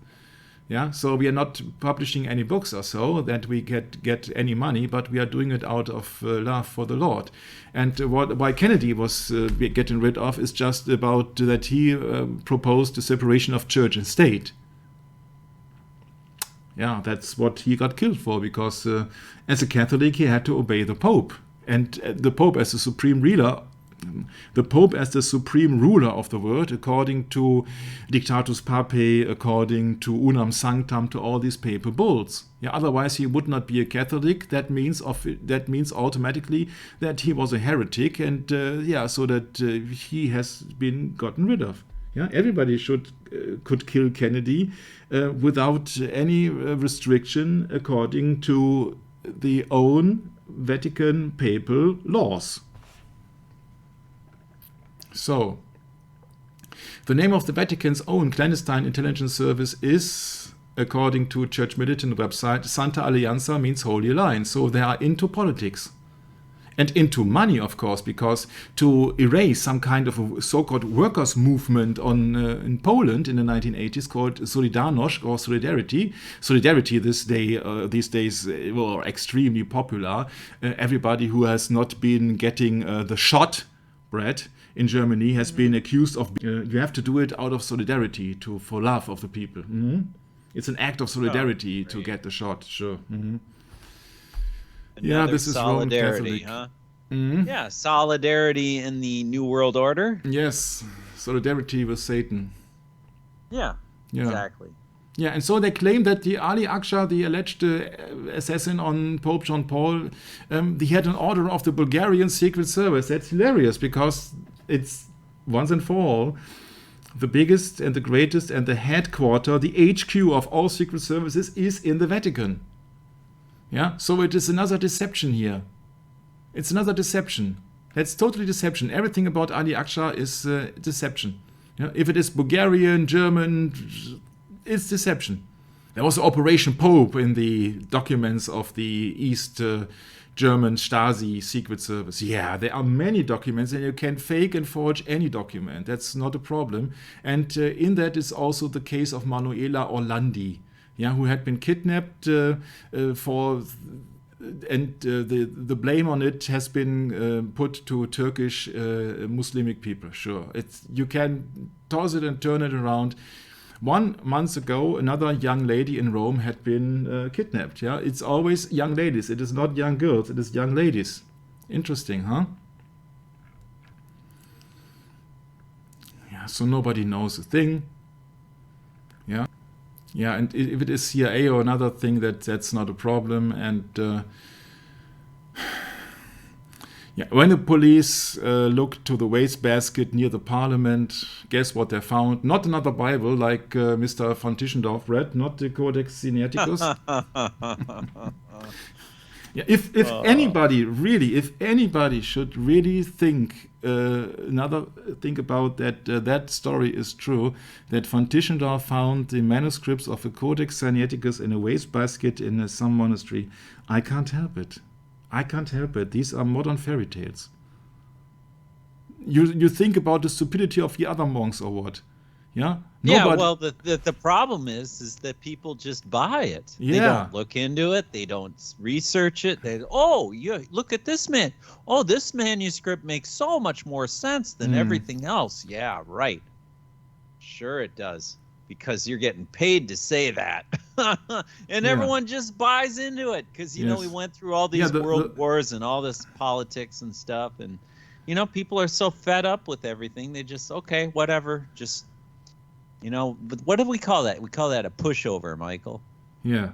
[SPEAKER 2] Yeah, so we are not publishing any books or so that we get any money, but we are doing it out of love for the Lord. And why Kennedy was getting rid of is just about that he proposed the separation of church and state. Yeah, that's what he got killed for, because as a Catholic he had to obey the Pope. And the Pope as the supreme ruler of the world, according to Dictatus Papae, according to Unam Sanctam, to all these papal bulls. Yeah, otherwise he would not be a Catholic. That means automatically that he was a heretic, and so that he has been gotten rid of. Yeah, everybody could kill Kennedy without any restriction, according to the own Vatican papal laws. So, the name of the Vatican's own clandestine intelligence service is, according to Church Militant website, Santa Alianza, means Holy Alliance. So they are into politics. And into money, of course, because to erase some kind of a so-called workers' movement in Poland in the 1980s called Solidarność or Solidarity. Solidarity these days were extremely popular. Everybody who has not been getting the shot bread in Germany has been accused of you have to do it out of solidarity for love of the people. Mm-hmm. It's an act of solidarity to get the shot. Sure. Yeah,
[SPEAKER 1] Another
[SPEAKER 2] this is Roman
[SPEAKER 1] solidarity,
[SPEAKER 2] Catholic.
[SPEAKER 1] huh?
[SPEAKER 2] Mhm.
[SPEAKER 1] Yeah, solidarity in the New World Order.
[SPEAKER 2] Yes, solidarity with Satan.
[SPEAKER 1] Yeah,
[SPEAKER 2] Yeah.
[SPEAKER 1] exactly.
[SPEAKER 2] Yeah, and so they claim that the Ali Aksha, the alleged assassin on Pope John Paul, he had an order of the Bulgarian Secret Service. That's hilarious because it's once and for all the biggest and the greatest and the headquarter, the HQ of all secret services is in the Vatican. Yeah, so it is another deception here. It's another deception. That's totally deception. Everything about Ali Aksha is deception. Yeah? If it is Bulgarian, German, it's deception. There was Operation Pope in the documents of the East German Stasi Secret Service. Yeah, there are many documents, and you can fake and forge any document. That's not a problem. And in that is also the case of Emanuela Orlandi, yeah, who had been kidnapped for. And the blame on it has been put to Turkish Muslimic people. Sure, you can toss it and turn it around. 1 month ago, another young lady in Rome had been kidnapped. Yeah, it's always young ladies. It is not young girls. It is young ladies. Interesting, huh? Yeah. So nobody knows a thing. Yeah. Yeah, and if it is CIA or another thing, that's not a problem. And yeah, when the police looked to the wastebasket near the parliament, guess what they found? Not another Bible like Mr. von Tischendorf read, not the Codex Sinaiticus. Yeah, if anybody should really think about that, that story is true, that von Tischendorf found the manuscripts of the Codex Sinaiticus in a wastebasket in some monastery, I can't help it. I can't help it. These are modern fairy tales. You think about the stupidity of the other monks or what? Yeah.
[SPEAKER 1] Yeah. Well, the problem is that people just buy it.
[SPEAKER 2] Yeah.
[SPEAKER 1] They don't look into it. They don't research it. Look at this man. Oh, this manuscript makes so much more sense than everything else. Yeah, right. Sure, it does. Because you're getting paid to say that. And everyone just buys into it because, we went through all these world wars and all this politics and stuff. And, people are so fed up with everything. They just, okay, whatever. Just, but what do we call that? We call that a pushover, Michael.
[SPEAKER 2] Yeah.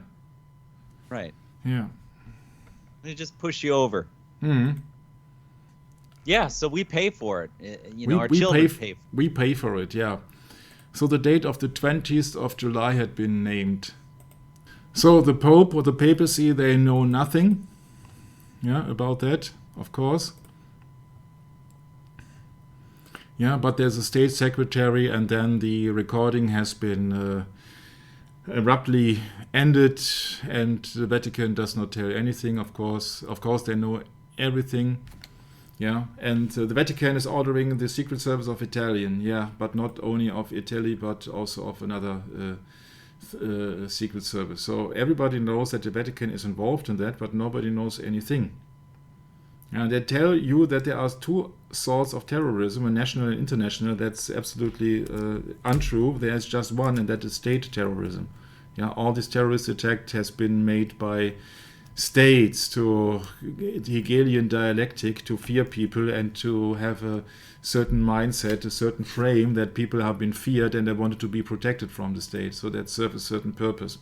[SPEAKER 1] Right.
[SPEAKER 2] Yeah.
[SPEAKER 1] They just push you over.
[SPEAKER 2] Mm-hmm.
[SPEAKER 1] Yeah, so we pay for it. Our children pay for it.
[SPEAKER 2] We pay for it, yeah. So the date of the 20th of July had been named. So the Pope or the papacy, they know nothing about that, of course. Yeah, but there's a state secretary, and then the recording has been abruptly ended, and the Vatican does not tell anything, of course. Of course, they know everything. Yeah, and the Vatican is ordering the Secret Service of Italian, but not only of Italy, but also of another Secret Service. So everybody knows that the Vatican is involved in that, but nobody knows anything. And they tell you that there are two sorts of terrorism, a national and international. That's absolutely untrue. There's just one, and that is state terrorism. Yeah, all this terrorist attack has been made by states to Hegelian dialectic to fear people and to have a certain mindset, a certain frame that people have been feared and they wanted to be protected from the state. So that serves a certain purpose.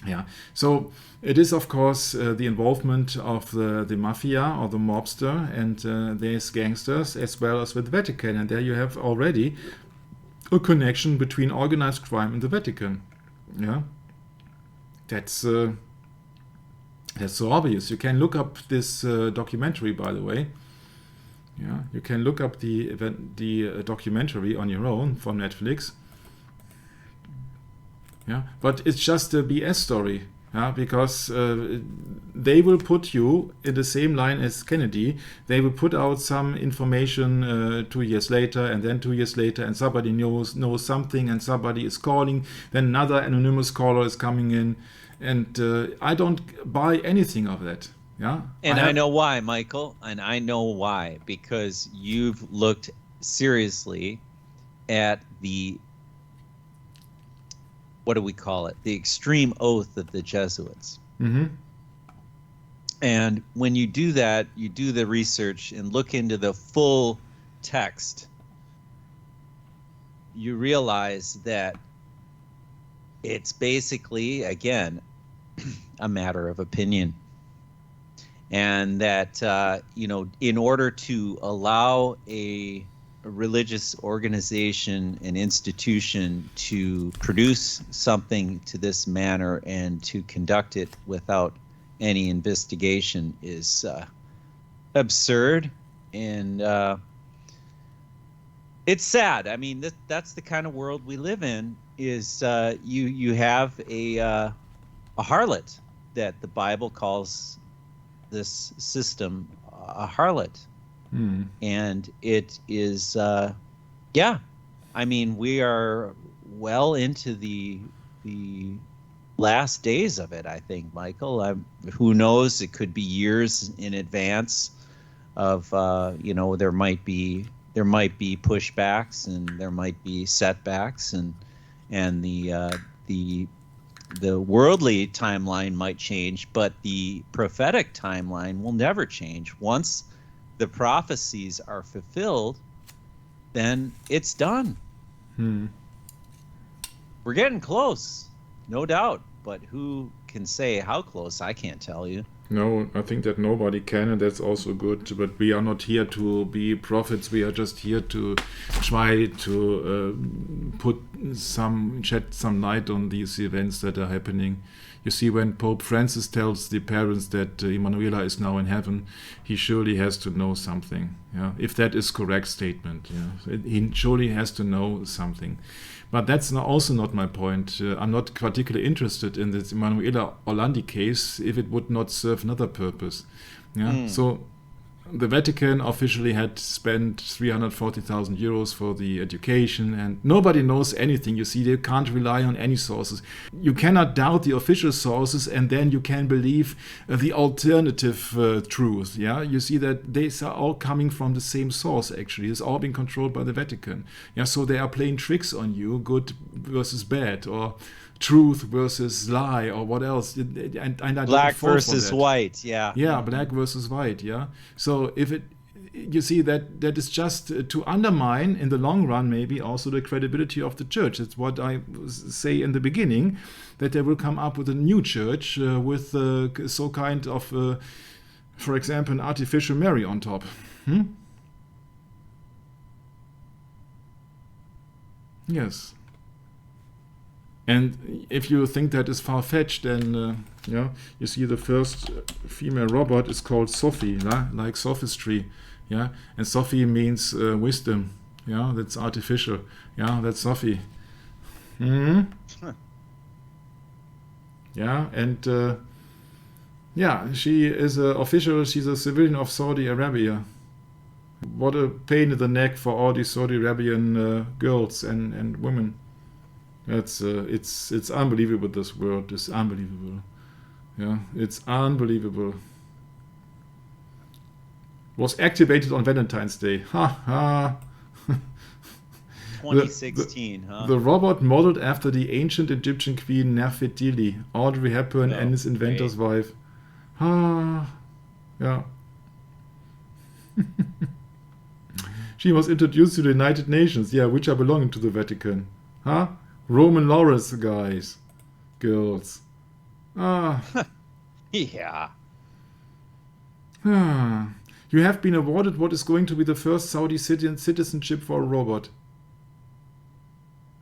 [SPEAKER 2] Yeah. So it is, of course, the involvement of the mafia or the mobster and these gangsters as well as with the Vatican. And there you have already a connection between organized crime and the Vatican. Yeah. That's so obvious. You can look up this documentary, by the way. Yeah, you can look up the documentary on your own from Netflix. Yeah, but it's just a BS story. Yeah, because they will put you in the same line as Kennedy. They will put out some information 2 years later, and then 2 years later, and somebody knows something, and somebody is calling. Then another anonymous caller is coming in. And I don't buy anything of that. Yeah.
[SPEAKER 1] And I know why, Michael. And I know why. Because you've looked seriously at the what do we call it? The extreme oath of the Jesuits.
[SPEAKER 2] Mm-hmm.
[SPEAKER 1] And when you do that, you do the research and look into the full text, you realize that it's basically, again, a matter of opinion. And that, in order to allow a religious organization, an institution to produce something to this manner and to conduct it without any investigation is absurd. And it's sad. I mean, that's the kind of world we live in, is you have a harlot that the Bible calls this system a harlot. And it is, I mean, we are well into the last days of it, I think, Michael. Who knows? It could be years in advance of, there might be pushbacks and there might be setbacks, and the worldly timeline might change, but the prophetic timeline will never change. Once the prophecies are fulfilled, then it's done. We're getting close, no doubt, but who can say how close? I can't tell you.
[SPEAKER 2] No, I think that nobody can, and that's also good. But we are not here to be prophets. We are just here to try to shed some light on these events that are happening. You see, when Pope Francis tells the parents that Emanuela is now in heaven, he surely has to know something. Yeah, if that is correct statement, yeah, he surely has to know something. But that's also not my point. I'm not particularly interested in this Emanuela Orlandi case if it would not serve another purpose. Yeah. So the Vatican officially had spent 340,000 euros for the education, and nobody knows anything. You see, they can't rely on any sources. You cannot doubt the official sources, and then you can believe the alternative truth. Yeah, you see that these are all coming from the same source. Actually, it's all being controlled by the Vatican. Yeah, so they are playing tricks on you, good versus bad, or truth versus lie, or what else, and I
[SPEAKER 1] black versus white. Yeah,
[SPEAKER 2] black versus white. Yeah, so you see that is just to undermine in the long run maybe also the credibility of the church. It's what I say in the beginning, that they will come up with a new church with so kind of for example, an artificial Mary on top. Yes. And if you think that is far-fetched, then you see the first female robot is called Sophie, like sophistry, yeah. And Sophie means wisdom, yeah. That's artificial, yeah. That's Sophie. Yeah, and she is an official. She's a civilian of Saudi Arabia. What a pain in the neck for all these Saudi Arabian girls and women. It's unbelievable. This world is unbelievable. Yeah, it's unbelievable. Was activated on Valentine's Day. Ha ha.
[SPEAKER 1] 2016, huh?
[SPEAKER 2] The robot modeled after the ancient Egyptian queen Nefertiti, Audrey Hepburn, and his inventor's wife. Ah, yeah. She was introduced to the United Nations, yeah, which are belonging to the Vatican. Huh? Roman Laurels, guys, girls.
[SPEAKER 1] Yeah.
[SPEAKER 2] You have been awarded what is going to be the first Saudi citizenship for a robot.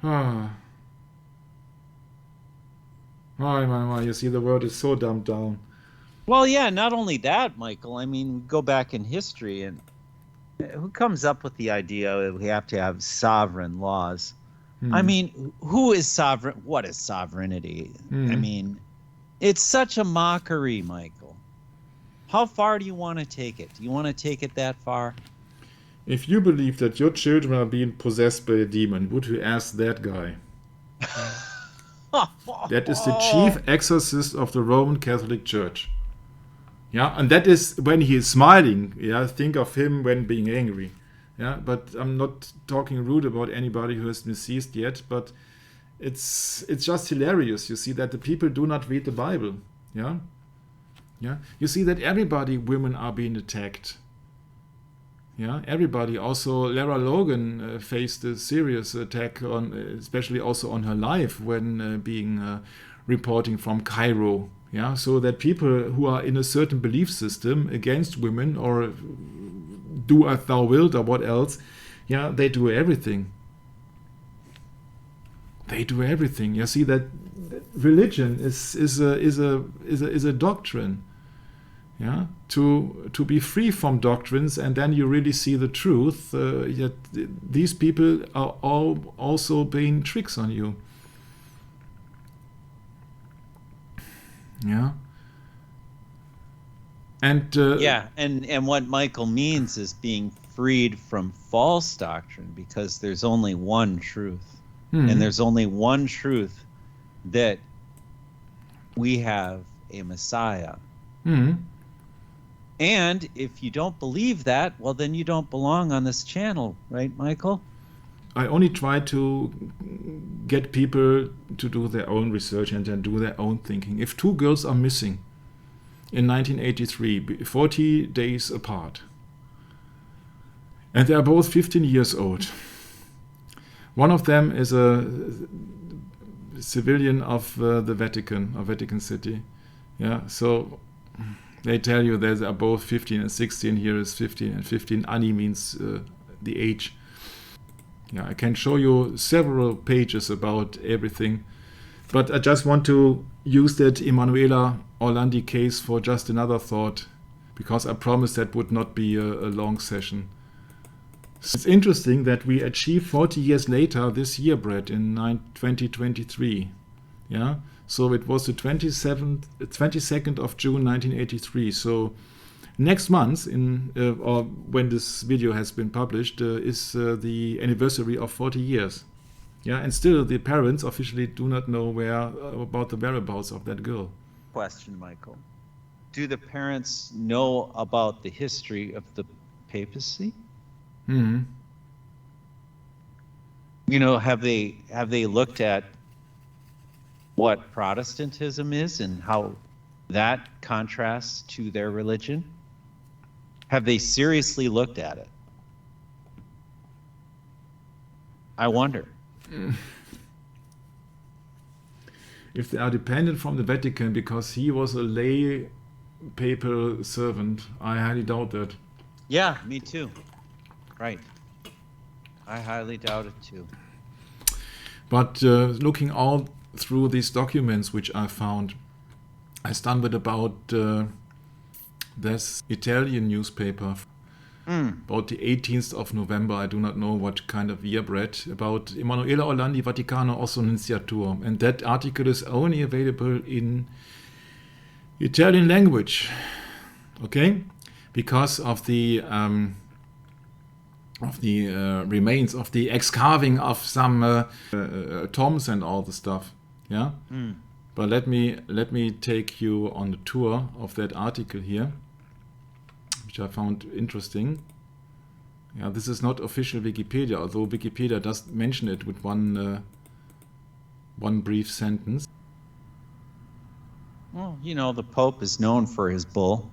[SPEAKER 2] You see, the world is so dumbed down.
[SPEAKER 1] Well, yeah, not only that, Michael. I mean, go back in history, and who comes up with the idea that we have to have sovereign laws? I mean, who is sovereign? What is sovereignty? I mean, it's such a mockery, Michael. How far do you want to take it? Do you want to take it that far?
[SPEAKER 2] If you believe that your children are being possessed by a demon, would you ask that guy? That is the chief exorcist of the Roman Catholic Church. Yeah, and that is when he is smiling. Yeah, think of him when being angry. Yeah, but I'm not talking rude about anybody who has deceased yet, but it's just hilarious. You see that the people do not read the Bible. Yeah. You see that women are being attacked. Yeah, everybody. Also, Lara Logan faced a serious attack on, especially also on her life when being reporting from Cairo. Yeah, so that people who are in a certain belief system against women or do as thou wilt or what else, yeah, they do everything. They do everything. You see that religion is a doctrine. Yeah, to be free from doctrines, and then you really see the truth. Yet these people are all also playing tricks on you. Yeah. And
[SPEAKER 1] and what Michael means is being freed from false doctrine, because there's only one truth. And there's only one truth, that we have a Messiah. And if you don't believe that, well, then you don't belong on this channel, right, Michael?
[SPEAKER 2] I only try to get people to do their own research and then do their own thinking. If two girls are missing in 1983, 40 days apart, and they are both 15 years old, one of them is a civilian of the Vatican, of Vatican City. Yeah, so they tell you they are both 15 and 16. Here is 15 and 15. Ani means the age. Yeah, I can show you several pages about everything. But I just want to use that Emanuela Orlandi case for just another thought, because I promised that would not be a long session. It's interesting that we achieved 40 years later this year, Brett, in 2023. Yeah. So it was the 22nd of June 1983. So next month, or when this video has been published, is the anniversary of 40 years. Yeah, and still the parents officially do not know about the whereabouts of that girl.
[SPEAKER 1] Question, Michael. Do the parents know about the history of the papacy? You know, have they looked at what Protestantism is and how that contrasts to their religion? Have they seriously looked at it? I wonder.
[SPEAKER 2] If they are dependent from the Vatican because he was a lay papal servant, I highly doubt that.
[SPEAKER 1] Yeah, me too. Right. I highly doubt it too.
[SPEAKER 2] But looking all through these documents which I found, I stumbled about this Italian newspaper about the 18th of November. I do not know what kind of year, Brett, about Emanuela Orlandi, Vaticano Annunziatur. And that article is only available in Italian language, okay? Because of the remains of the excaving of some tombs and all the stuff. Yeah. But let me take you on the tour of that article here, which I found interesting. Yeah, this is not official Wikipedia, although Wikipedia does mention it with one brief sentence.
[SPEAKER 1] Well, you know, the Pope is known for his bull.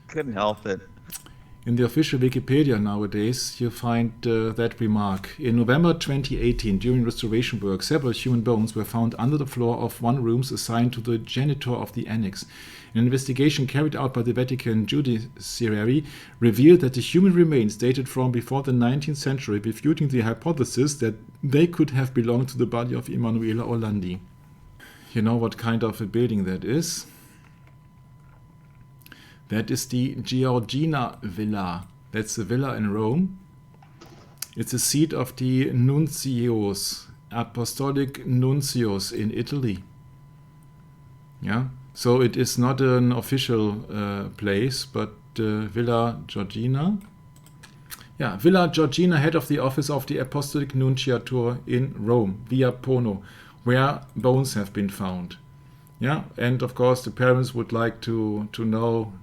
[SPEAKER 1] Couldn't help it.
[SPEAKER 2] In the official Wikipedia nowadays, you find that remark. In November 2018, during restoration work, several human bones were found under the floor of one room assigned to the janitor of the annex. An investigation carried out by the Vatican Judiciary revealed that the human remains dated from before the 19th century, refuting the hypothesis that they could have belonged to the body of Emanuela Orlandi. You know what kind of a building that is? That is the Georgina Villa. That's a villa in Rome. It's a seat of the nuncios, apostolic nuncios in Italy. Yeah, so it is not an official place, but Villa Georgina. Yeah, Villa Georgina, head of the office of the apostolic nunciature in Rome, Via Pono, where bones have been found. Yeah, and of course the parents would like to know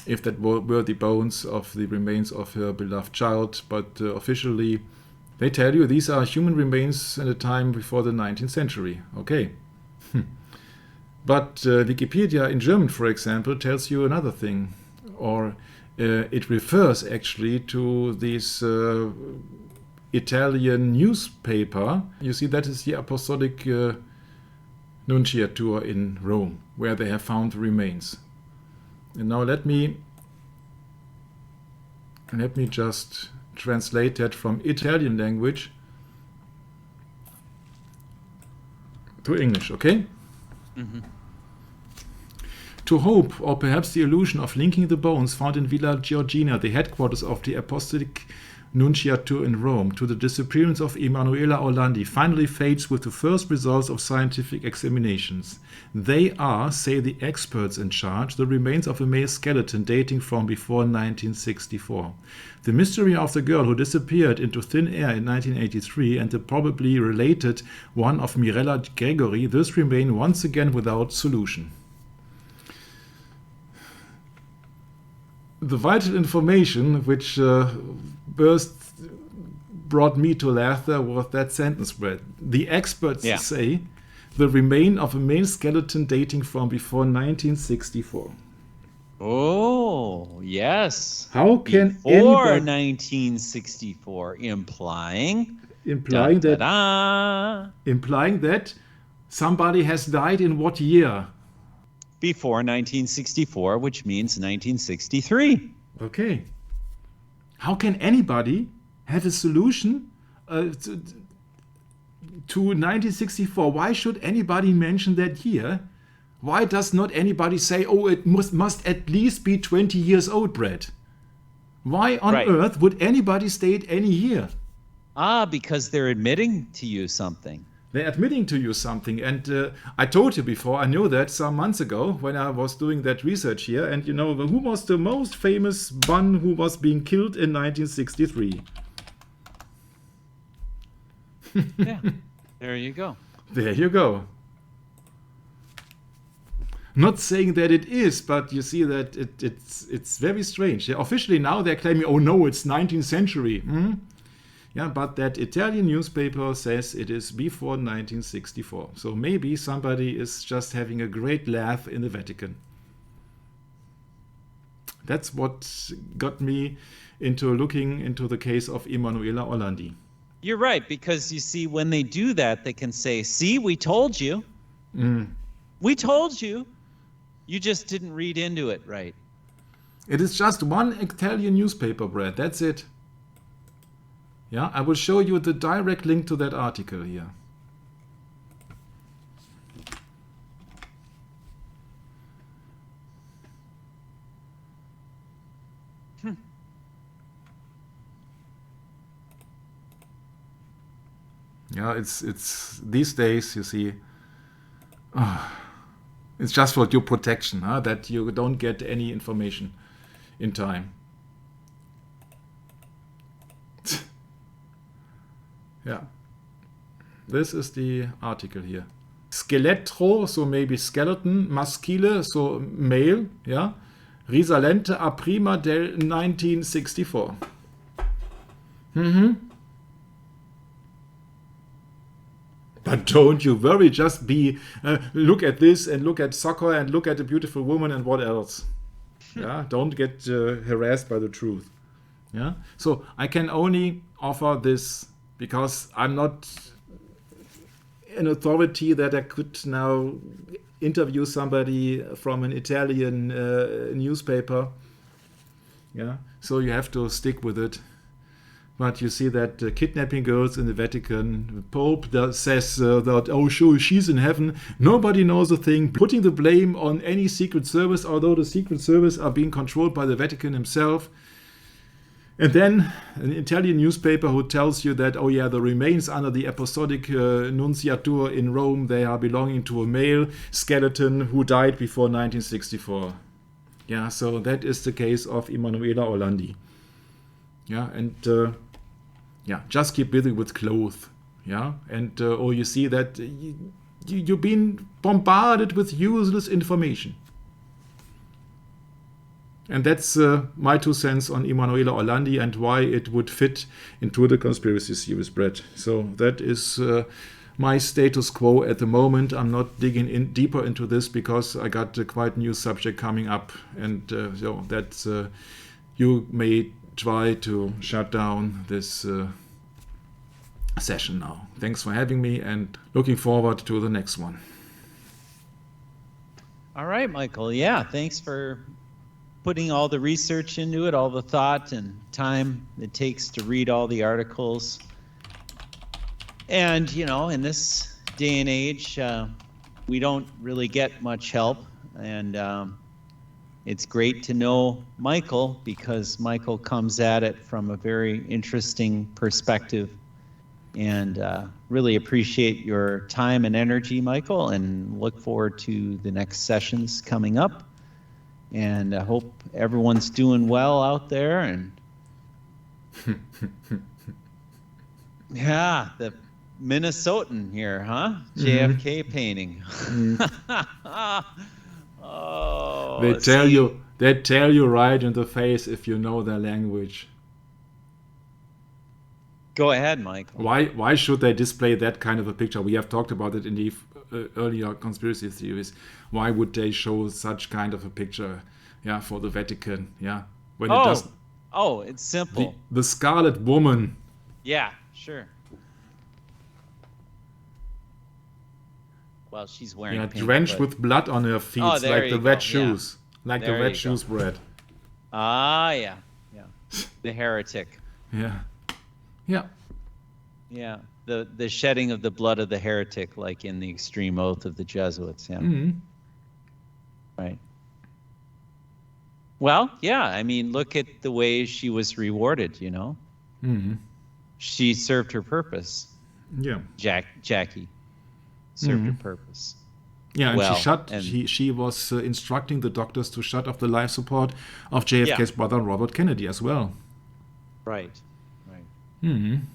[SPEAKER 2] if that were the bones of the remains of her beloved child, but officially They tell you these are human remains in a time before the 19th century. Okay. But Wikipedia in German, for example, tells you another thing. Or it refers actually to this Italian newspaper. You see, that is the Apostolic Nunciature in Rome, where they have found the remains. And now let me just translate that from Italian language to English, okay?
[SPEAKER 1] Mm-hmm.
[SPEAKER 2] To hope, or perhaps the illusion of linking the bones found in Villa Georgina, the headquarters of the Apostolic Nunciature in Rome, to the disappearance of Emanuela Orlandi finally fades with the first results of scientific examinations. They are, say the experts in charge, the remains of a male skeleton dating from before 1964. The mystery of the girl who disappeared into thin air in 1983 and the probably related one of Mirella Gregory thus remain once again without solution. The vital information which brought me to laughter was that sentence, Brad. The experts say the remain of a male skeleton dating from before 1964.
[SPEAKER 1] Oh, yes.
[SPEAKER 2] How can
[SPEAKER 1] before
[SPEAKER 2] anybody
[SPEAKER 1] 1964, implying
[SPEAKER 2] that somebody has died in what year?
[SPEAKER 1] Before 1964, which means 1963.
[SPEAKER 2] Okay. How can anybody have a solution to 1964? Why should anybody mention that year? Why does not anybody say, oh, it must at least be 20 years old, Brad? Why on earth would anybody state any year?
[SPEAKER 1] Because they're admitting to you something.
[SPEAKER 2] They're admitting to you something. And I told you before, I knew that some months ago when I was doing that research here. And you know, who was the most famous one who was being killed in 1963?
[SPEAKER 1] Yeah, there you go.
[SPEAKER 2] There you go. Not saying that it is, but you see that it's very strange. Officially now they're claiming, oh no, it's 19th century. Yeah, but that Italian newspaper says it is before 1964. So maybe somebody is just having a great laugh in the Vatican. That's what got me into looking into the case of Emanuela Orlandi.
[SPEAKER 1] You're right, because you see, when they do that, they can say, see, we told you. We told you. You just didn't read into it right.
[SPEAKER 2] It is just one Italian newspaper, Brad. That's it. Yeah, I will show you the direct link to that article here. Yeah, it's these days, you see, it's just for your protection, that you don't get any information in time. Yeah, this is the article here. Skelettro, so maybe skeleton, maschile, so male, yeah, risalente a prima del 1964. But don't you worry, just look at this and look at soccer and look at a beautiful woman and what else. Yeah, don't get harassed by the truth. Yeah, so I can only offer this because I'm not an authority that I could now interview somebody from an Italian newspaper. Yeah, so you have to stick with it. But you see that kidnapping girls in the Vatican, Pope says that, oh, sure, she's in heaven. Nobody knows a thing. Putting the blame on any Secret Service, although the Secret Service are being controlled by the Vatican himself. And then an Italian newspaper who tells you that, oh yeah, the remains under the Apostolic Nunciature in Rome, they are belonging to a male skeleton who died before 1964. Yeah, so that is the case of Emanuela Orlandi. Yeah, and yeah, just keep busy with clothes. Yeah, and or you see that you've been bombarded with useless information. And that's my 2 cents on Emanuela Orlandi and why it would fit into the conspiracy series, Brett. So that is my status quo at the moment. I'm not digging in deeper into this because I got a quite new subject coming up, and so that's you may try to shut down this session now. Thanks for having me, and looking forward to the next one.
[SPEAKER 1] All right, Michael. Yeah, thanks for putting all the research into it, all the thought and time it takes to read all the articles. And, in this day and age, we don't really get much help. And it's great to know Michael, because Michael comes at it from a very interesting perspective. And really appreciate your time and energy, Michael, and look forward to the next sessions coming up. And I hope everyone's doing well out there. And yeah, the Minnesotan here, huh? JFK painting. Oh,
[SPEAKER 2] they tell you right in the face if you know their language.
[SPEAKER 1] Go ahead, Michael.
[SPEAKER 2] Why should they display that kind of a picture? We have talked about it in the earlier conspiracy theories. Why would they show such kind of a picture, for the Vatican, when it does?
[SPEAKER 1] Oh, it's simple.
[SPEAKER 2] The Scarlet Woman.
[SPEAKER 1] Yeah, sure. Well, she's wearing pink,
[SPEAKER 2] drenched with blood on her feet, like the red shoes, like the red shoes, Brad.
[SPEAKER 1] Ah, yeah, the heretic.
[SPEAKER 2] Yeah.
[SPEAKER 1] The shedding of the blood of the heretic, like in the extreme oath of the Jesuits. Yeah.
[SPEAKER 2] Mm-hmm.
[SPEAKER 1] Right. Well, I mean, look at the way she was rewarded.
[SPEAKER 2] Mm-hmm.
[SPEAKER 1] She served her purpose.
[SPEAKER 2] Yeah.
[SPEAKER 1] Jackie served her purpose.
[SPEAKER 2] Yeah, and she was instructing the doctors to shut off the life support of JFK's brother Robert Kennedy as well.
[SPEAKER 1] Right.
[SPEAKER 2] Mm-hmm.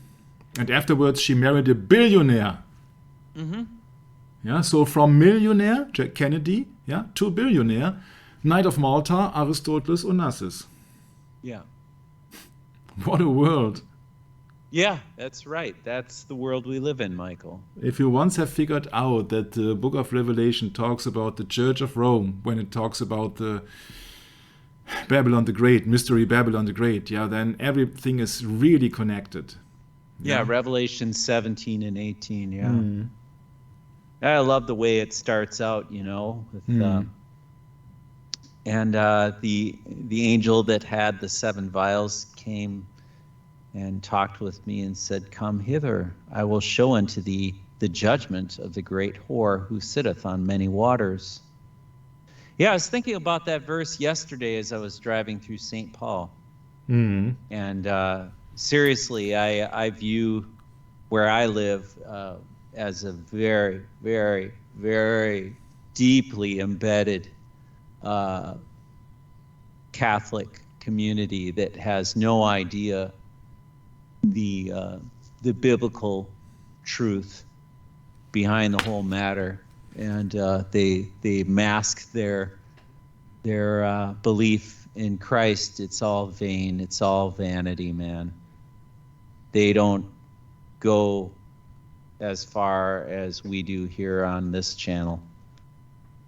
[SPEAKER 2] And afterwards, she married a billionaire.
[SPEAKER 1] Mm-hmm.
[SPEAKER 2] Yeah, so from millionaire, Jack Kennedy, to billionaire, Knight of Malta, Aristoteles Onassis.
[SPEAKER 1] Yeah.
[SPEAKER 2] What a world.
[SPEAKER 1] Yeah, that's right. That's the world we live in, Michael.
[SPEAKER 2] If you once have figured out that the book of Revelation talks about the Church of Rome, when it talks about the Babylon the Great, Mystery Babylon the Great, then everything is really connected.
[SPEAKER 1] Yeah, Revelation 17 and 18, I love the way it starts out, with and the angel that had the 7 vials came and talked with me and said, "Come hither, I will show unto thee the judgment of the great whore who sitteth on many waters." Yeah, I was thinking about that verse yesterday as I was driving through St. Paul. And seriously, I view where I live as a very, very, very deeply embedded Catholic community that has no idea the biblical truth behind the whole matter, and they mask their belief in Christ. It's all vain. It's all vanity, man. They don't go as far as we do here on this channel.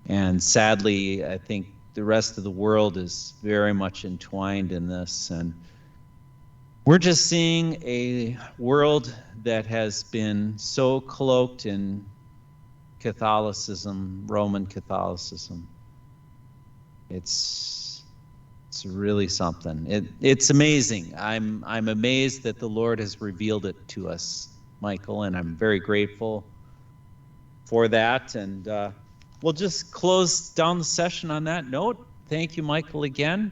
[SPEAKER 1] And sadly, I think the rest of the world is very much entwined in this. And we're just seeing a world that has been so cloaked in Catholicism, Roman Catholicism. It's really something. It's amazing. I'm amazed that the Lord has revealed it to us, Michael, and I'm very grateful for that. And we'll just close down the session on that note. Thank you, Michael, again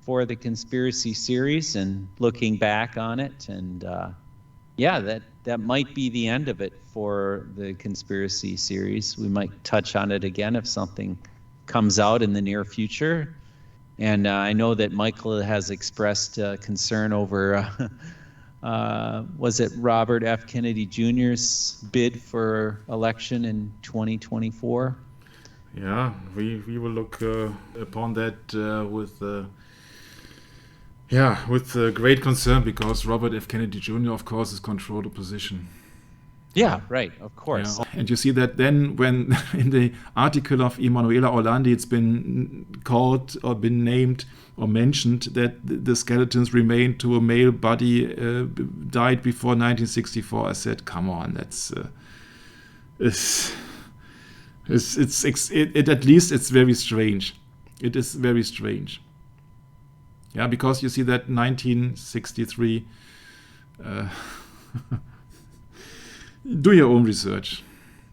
[SPEAKER 1] for the conspiracy series and looking back on it. And that might be the end of it for the conspiracy series. We might touch on it again if something comes out in the near future. And I know that Michael has expressed concern over, was it Robert F. Kennedy Jr.'s bid for election in 2024?
[SPEAKER 2] Yeah, we will look upon that with great concern, because Robert F. Kennedy Jr., of course, has controlled the position.
[SPEAKER 1] Yeah, right. Of
[SPEAKER 2] Yeah,
[SPEAKER 1] course.
[SPEAKER 2] and you see that then when in the article of Emanuela A, it's been called or been named or mentioned that the skeletons remained to a male body died before 1964. I said, come on, that's it at least it's very strange. It is very strange. Yeah, because you see that 1963. Uh, do your own research.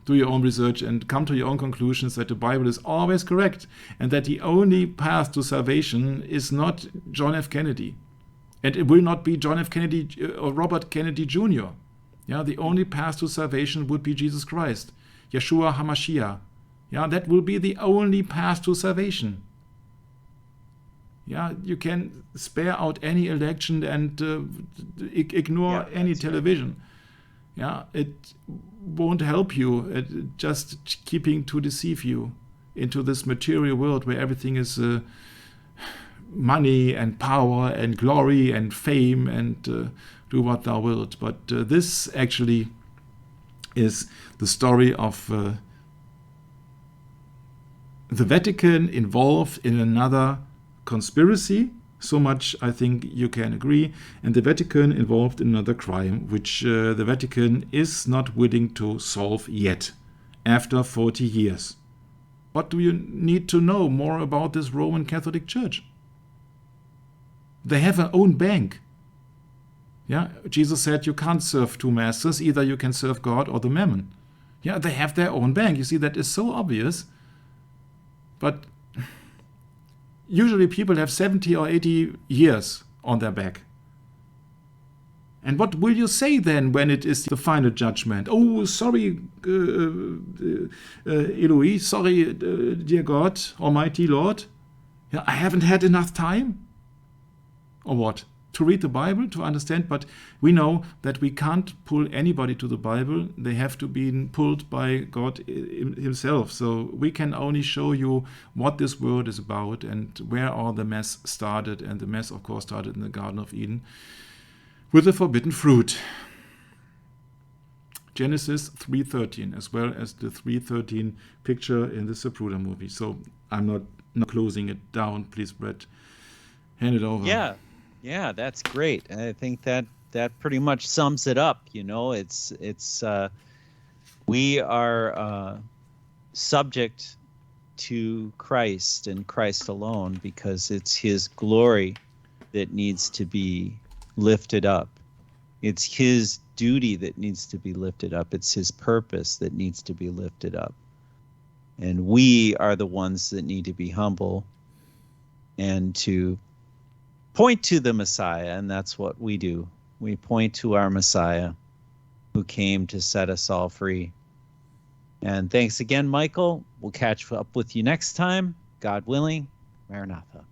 [SPEAKER 2] Do your own research and come to your own conclusions that the Bible is always correct and that the only path to salvation is not John F. Kennedy. And it will not be John F. Kennedy or Robert Kennedy Jr. Yeah, the only path to salvation would be Jesus Christ, Yeshua HaMashiach. Yeah, that will be the only path to salvation. Yeah, you can spare out any election and ignore any television. Right. Yeah, it won't help you. It just keeping to deceive you into this material world where everything is money and power and glory and fame and do what thou wilt. But this actually is the story of the Vatican involved in another conspiracy. So much I think you can agree. And the Vatican involved in another crime, which the Vatican is not willing to solve yet, after 40 years. What do you need to know more about this Roman Catholic Church? They have their own bank. Yeah, Jesus said you can't serve two masters. Either you can serve God or the mammon. Yeah, they have their own bank. You see, that is so obvious. But usually people have 70 or 80 years on their back. And what will you say then when it is the final judgment? Oh, sorry, Elohi, sorry, dear God, Almighty Lord, yeah, I haven't had enough time? Or what? To read the Bible, to understand, but we know that we can't pull anybody to the Bible. They have to be pulled by God himself. So we can only show you what this world is about and where all the mess started. And the mess, of course, started in the Garden of Eden with the forbidden fruit. Genesis 3:13, as well as the 3:13 picture in the Zapruder movie. So I'm not closing it down. Please, Brett, hand it over.
[SPEAKER 1] Yeah, that's great. I think that pretty much sums it up. You know, it's we are subject to Christ and Christ alone because it's His glory that needs to be lifted up. It's His duty that needs to be lifted up. It's His purpose that needs to be lifted up. And we are the ones that need to be humble and to point to the Messiah, and that's what we do. We point to our Messiah who came to set us all free. And thanks again, Michael. We'll catch up with you next time. God willing, Maranatha.